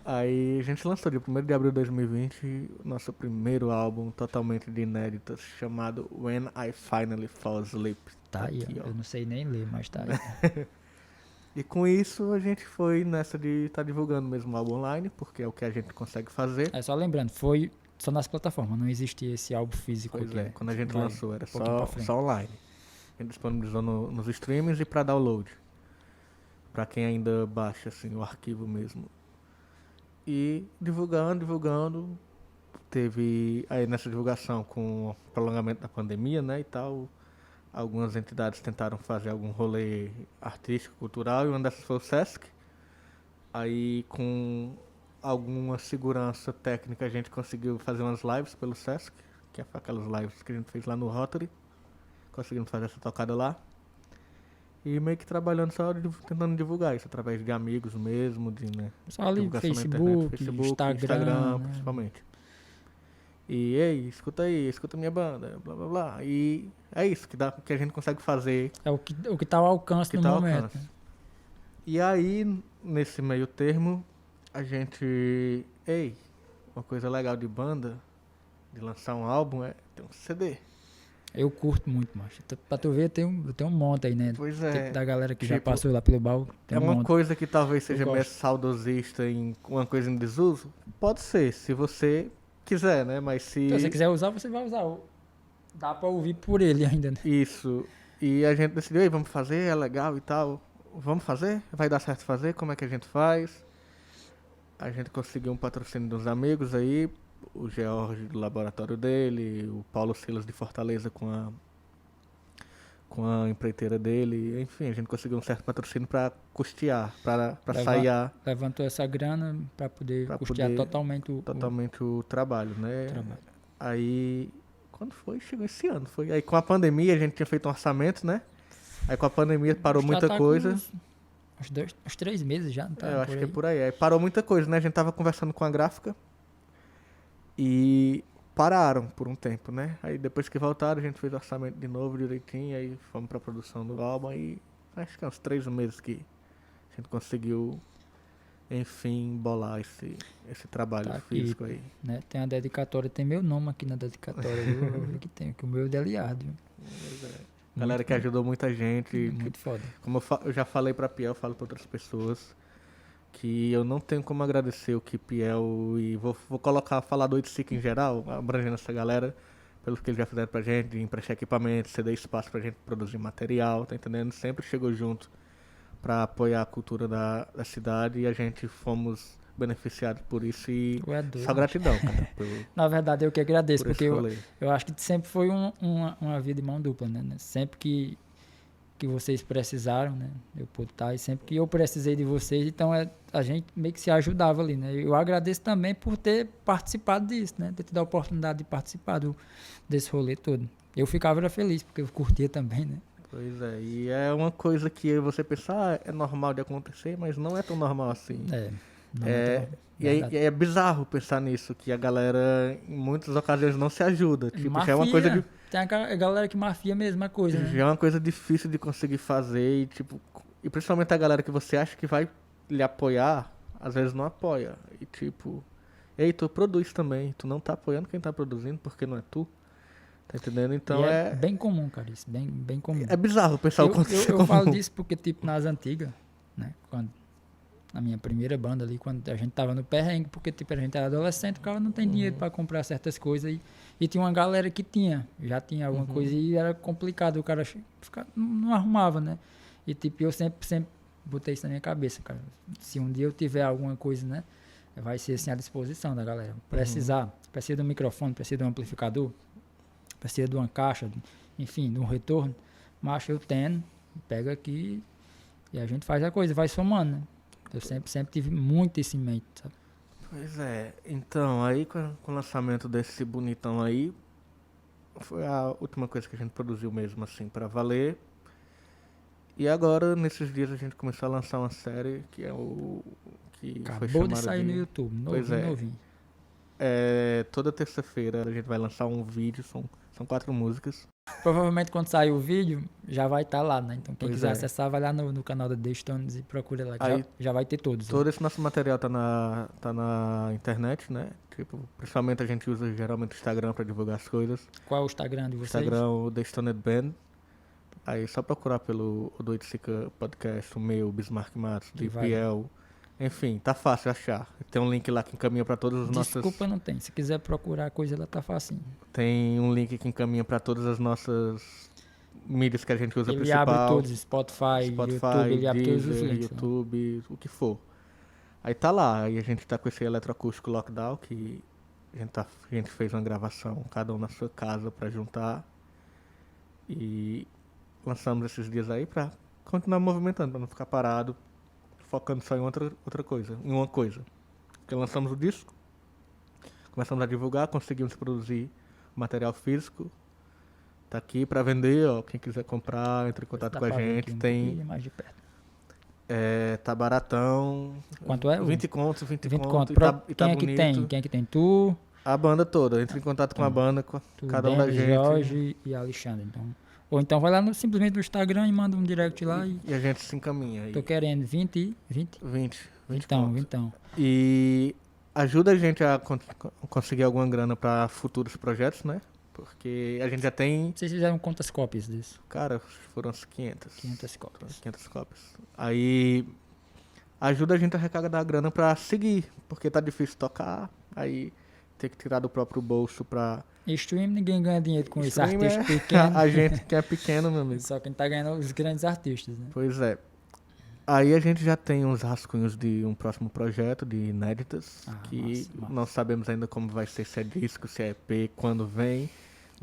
Aí a gente lançou dia 1º de abril de 2020 o nosso primeiro álbum totalmente de inéditas, chamado When I Finally Fall Asleep. Tá aí, aqui, ó. Eu não sei nem ler, mas tá aí. E com isso a gente foi nessa de estar divulgando mesmo o álbum online, porque é o que a gente consegue fazer. É só lembrando, foi só nas plataformas, não existia esse álbum físico. Pois aqui, quando a gente lançou era só online. A gente disponibilizou nos streams e para download. Para quem ainda baixa assim, o arquivo mesmo. E divulgando. Teve aí nessa divulgação com o prolongamento da pandemia, né, e tal, algumas entidades tentaram fazer algum rolê artístico, cultural, e uma dessas foi o Sesc. Aí com alguma segurança técnica a gente conseguiu fazer umas lives pelo Sesc, que é aquelas lives que a gente fez lá no Rotary. Conseguimos fazer essa tocada lá. E meio que trabalhando só tentando divulgar isso através de amigos mesmo, né, só ali Facebook, Instagram, né? Principalmente. E ei, escuta minha banda, blá blá blá. E é isso que a gente consegue fazer. É o que tá ao alcance no momento. Né? E aí, nesse meio termo, a gente... uma coisa legal de banda, de lançar um álbum, é ter um CD. Eu curto muito, macho. Pra tu ver, eu tenho um monte aí, né? Pois Da galera que já passou lá pelo baú. É uma coisa que talvez seja meio saudosista, em uma coisa em desuso. Pode ser, se você quiser, né? Mas se você quiser usar, você vai usar. Dá pra ouvir por ele ainda, né? Isso. E a gente decidiu, vamos fazer, é legal e tal. Vamos fazer? Vai dar certo fazer? Como é que a gente faz? A gente conseguiu um patrocínio dos amigos aí. O George do laboratório dele, o Paulo Silas de Fortaleza com com a empreiteira dele. Enfim, a gente conseguiu um certo patrocínio para custear, para sair levantou essa grana para poder custear totalmente o trabalho, né? trabalho. Aí, quando foi? Chegou esse ano. Foi. Aí com a pandemia a gente tinha feito um orçamento, né? Aí com a pandemia parou muita coisa. Uns 3 meses já, não tá? Eu acho que é por aí. Aí parou muita coisa, né? A gente tava conversando com a gráfica e pararam por um tempo, né? Aí depois que voltaram, a gente fez o orçamento de novo direitinho, aí fomos pra produção do álbum e acho que é uns 3 meses que a gente conseguiu, enfim, bolar esse trabalho Tá aqui, físico aí. né? Tem a dedicatória, tem meu nome aqui na dedicatória, viu? Eu vi que tem, que o meu é Deliardo, viu? Galera que ajudou muita gente. Muito foda. Como eu já falei pra Piel, falo pra outras pessoas, que eu não tenho como agradecer o que Piel e vou falar do Oiticica em geral, abrangendo essa galera, pelo que eles já fizeram pra gente, de emprestar equipamento, ceder espaço pra gente produzir material, tá entendendo? Sempre chegou junto pra apoiar a cultura da cidade e a gente fomos beneficiados por isso e só gratidão, cara. Na verdade, eu que agradeço, porque rolê. eu acho que sempre foi uma via de mão dupla, né? Sempre que vocês precisaram, né? Eu pude estar, e sempre que eu precisei de vocês, então a gente meio que se ajudava ali, né? Eu agradeço também por ter participado disso, né? Ter tido a oportunidade de participar desse rolê todo. Eu ficava feliz, porque eu curtia também, né? Pois é, e é uma coisa que você pensar é normal de acontecer, mas não é tão normal assim. E é bizarro pensar nisso, que a galera em muitas ocasiões não se ajuda. Tipo, já é uma coisa de... Tem a galera que mafia a mesma coisa, né? Já é uma coisa difícil de conseguir fazer e principalmente a galera que você acha que vai lhe apoiar, às vezes não apoia. E tipo, ei, tu produz também, tu não tá apoiando quem tá produzindo porque não é tu. Tá entendendo? Então é bem comum, cara, isso, bem comum. É bizarro pensar o quanto isso é comum. Eu falo disso porque, tipo, nas antigas, né, na minha primeira banda ali, quando a gente tava no perrengue, porque tipo, a gente era adolescente, o cara não tem dinheiro pra comprar certas coisas e tinha uma galera que já tinha alguma coisa e era complicado, o cara não arrumava, né? E tipo, eu sempre botei isso na minha cabeça, cara. Se um dia eu tiver alguma coisa, né, vai ser assim à disposição da galera. Precisa de um microfone, precisa de um amplificador, precisa de uma caixa, enfim, de um retorno, mas eu tenho, pega aqui e a gente faz a coisa, vai somando, né? Eu sempre tive muito isso em mente, sabe? Pois é, então, aí com o lançamento desse bonitão aí, foi a última coisa que a gente produziu mesmo, assim, pra valer. E agora, nesses dias, a gente começou a lançar uma série que é o... que acabou foi de sair no YouTube, novinho. Toda terça-feira a gente vai lançar um vídeo, são 4 músicas. Provavelmente quando sair o vídeo, já vai estar lá, né? Então quem quiser acessar, vai lá no canal da The Stones e procura lá, que já vai ter todos. Todo esse nosso material tá na internet, né? Tipo, principalmente a gente usa geralmente o Instagram pra divulgar as coisas. Qual é o Instagram de vocês? Instagram, o The Stoned Band. Aí só procurar pelo do Oiticica Podcast, o meu, Bismarck Matos, do IPL. Enfim, tá fácil achar. Tem um link lá que encaminha pra todas as nossas... Desculpa, não tem. Se quiser procurar a coisa, ela tá facinho. Tem um link que encaminha pra todas as nossas mídias que a gente usa ele principal. Ele abre todos, Spotify, YouTube, ele abre todos os links. YouTube, o que for. Aí tá lá. Aí a gente tá com esse eletroacústico Lockdown, que a gente fez uma gravação, cada um na sua casa pra juntar. E lançamos esses dias aí pra continuar movimentando, pra não ficar parado, focando só em outra coisa, em uma coisa. Porque lançamos o disco, começamos a divulgar, conseguimos produzir material físico, tá aqui pra vender, ó, quem quiser comprar, entre em contato com a gente, tem... mais de perto. Tá baratão. Quanto é? 20 contos. E tá bonito. Quem é que tem? Tu? A banda toda, entre em contato com a banda, com cada um da gente. Jorge e Alexandre, então... Ou então vai lá simplesmente no Instagram e manda um direct lá e a gente se encaminha aí. Tô querendo 20. Então. E ajuda a gente a conseguir alguma grana para futuros projetos, né? Porque a gente já tem... Vocês fizeram quantas cópias disso? Cara, foram as 500. 500 cópias. 500 cópias. Aí ajuda a gente a arrecadar a grana para seguir, porque tá difícil tocar, aí ter que tirar do próprio bolso pra... Stream, ninguém ganha dinheiro com isso, artista pequeno. A gente que é pequeno, meu amigo. Só quem tá ganhando os grandes artistas, né? Pois é. Aí a gente já tem uns rascunhos de um próximo projeto, de inéditas, que não sabemos ainda como vai ser, se é disco, se é EP, quando vem.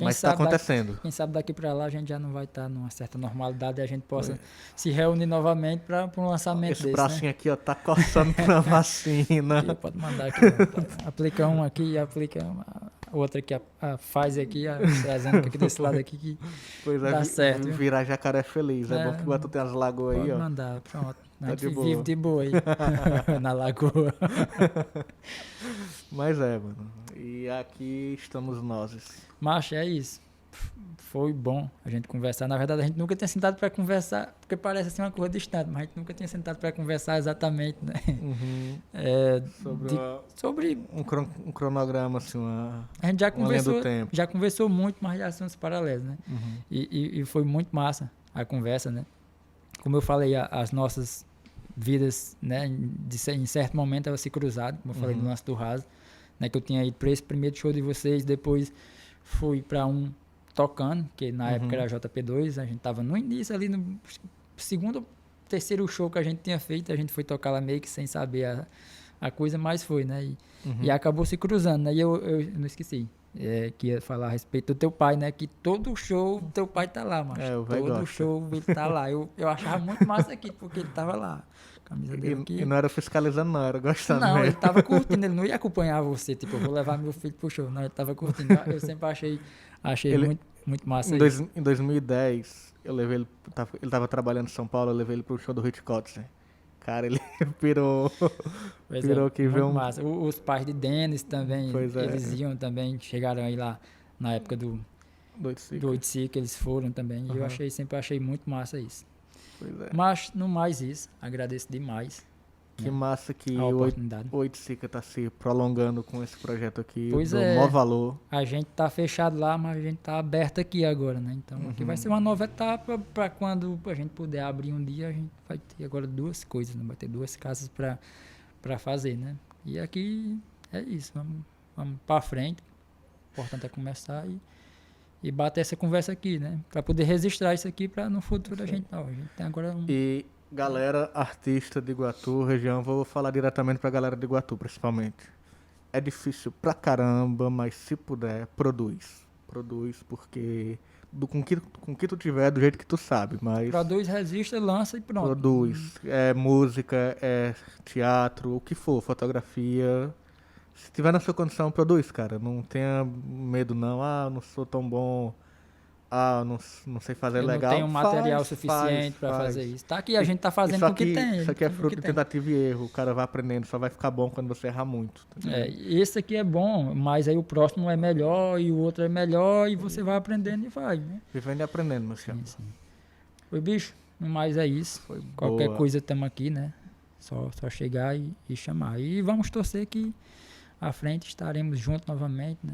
Mas está acontecendo. Quem sabe daqui para lá a gente já não vai estar numa certa normalidade e a gente possa se reunir novamente para um lançamento Esse desse, bracinho né? aqui, ó, tá coçando pra vacina. Aqui, pode mandar aqui, ó, aplica um aqui, aplica outra aqui, a Pfizer aqui, a AstraZeneca aqui desse lado aqui que Pois é, dá certo. Viu? virar jacaré feliz. É bom que o Iguatu tem as lagoas aí, Pode ó. mandar, pronto. A Tá gente de boa. vive de boa aí, na lagoa. Mas é, mano. E aqui estamos nós. Macho, é isso. Foi bom a gente conversar. Na verdade, a gente nunca tinha sentado para conversar, porque parece assim uma coisa distante, mas a gente nunca tinha sentado para conversar exatamente, né? Uhum. Sobre um cronograma, assim, a gente já uma linha do conversou, tempo. já conversou muito, mas de assuntos paralelos, né? Uhum. E foi muito massa a conversa, né? Como eu falei, as nossas vidas, né, em certo momento elas se cruzaram, como eu falei no lance do Raso, né, que eu tinha ido para esse primeiro show de vocês, depois fui para um tocando, que na época era JP2, a gente tava no início ali, no segundo, terceiro show que a gente tinha feito, a gente foi tocar lá meio que sem saber a coisa, mas foi, né, e acabou se cruzando, né, e eu não esqueci, que ia falar a respeito do teu pai, né, que todo show teu pai tá lá, mas todo show ele tá lá, eu achava muito massa aqui, porque ele tava lá, camisa dele aqui. E não era fiscalizando, não, era gostando Não, mesmo. ele tava curtindo, ele não ia acompanhar você, tipo, eu vou levar meu filho pro show, não, ele tava curtindo, eu sempre achei muito massa isso. Em 2010, eu levei ele tava trabalhando em São Paulo, eu levei ele pro show do Rich Kotzen. Cara, ele pirou que viu massa. Os pais de Dennis também, Pois eles iam também, chegaram aí lá na época do Oiticica, eles foram também, e eu sempre achei muito massa isso. Pois é. Mas, no mais isso, agradeço demais. Que massa que a o oportunidade. Oiticica tá se prolongando com esse projeto aqui, pois do maior valor. A gente tá fechado lá, mas a gente tá aberto aqui agora, né? Então, aqui vai ser uma nova etapa para quando a gente puder abrir um dia, a gente vai ter agora duas coisas, né? Vai ter duas casas para fazer, né? E aqui é isso, vamos para frente. O importante é começar e bater essa conversa aqui, né? Para poder registrar isso aqui para no futuro a gente tem agora E galera, artista de Iguatu, região, vou falar diretamente pra galera de Iguatu, principalmente. É difícil pra caramba, mas se puder, produz. Produz, porque com que tu tiver, do jeito que tu sabe, mas... Produz, registra, lança e pronto. Produz. É música, é teatro, o que for, fotografia. Se tiver na sua condição, produz, cara. Não tenha medo, não. Ah, não sou tão bom. Ah, não sei fazer legal. Não tenho material suficiente para fazer isso. Tá aqui, a gente tá fazendo com o que tem. Isso aqui é fruto de tentativa e erro. O cara vai aprendendo, só vai ficar bom quando você errar muito. Tá esse aqui é bom, mas aí o próximo é melhor e o outro é melhor e você vai aprendendo e vai, né? Vivendo e aprendendo, meu chapa. Oi, bicho, no mais é isso. Foi Qualquer boa. coisa estamos aqui, né? Só chegar e chamar. E vamos torcer que à frente estaremos juntos novamente, né?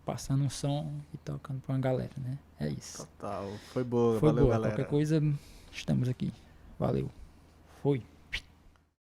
Passando um som e tocando pra uma galera, né? É isso. Total. Foi boa. Foi valeu, boa. galera. Qualquer coisa, estamos aqui. Valeu. Foi.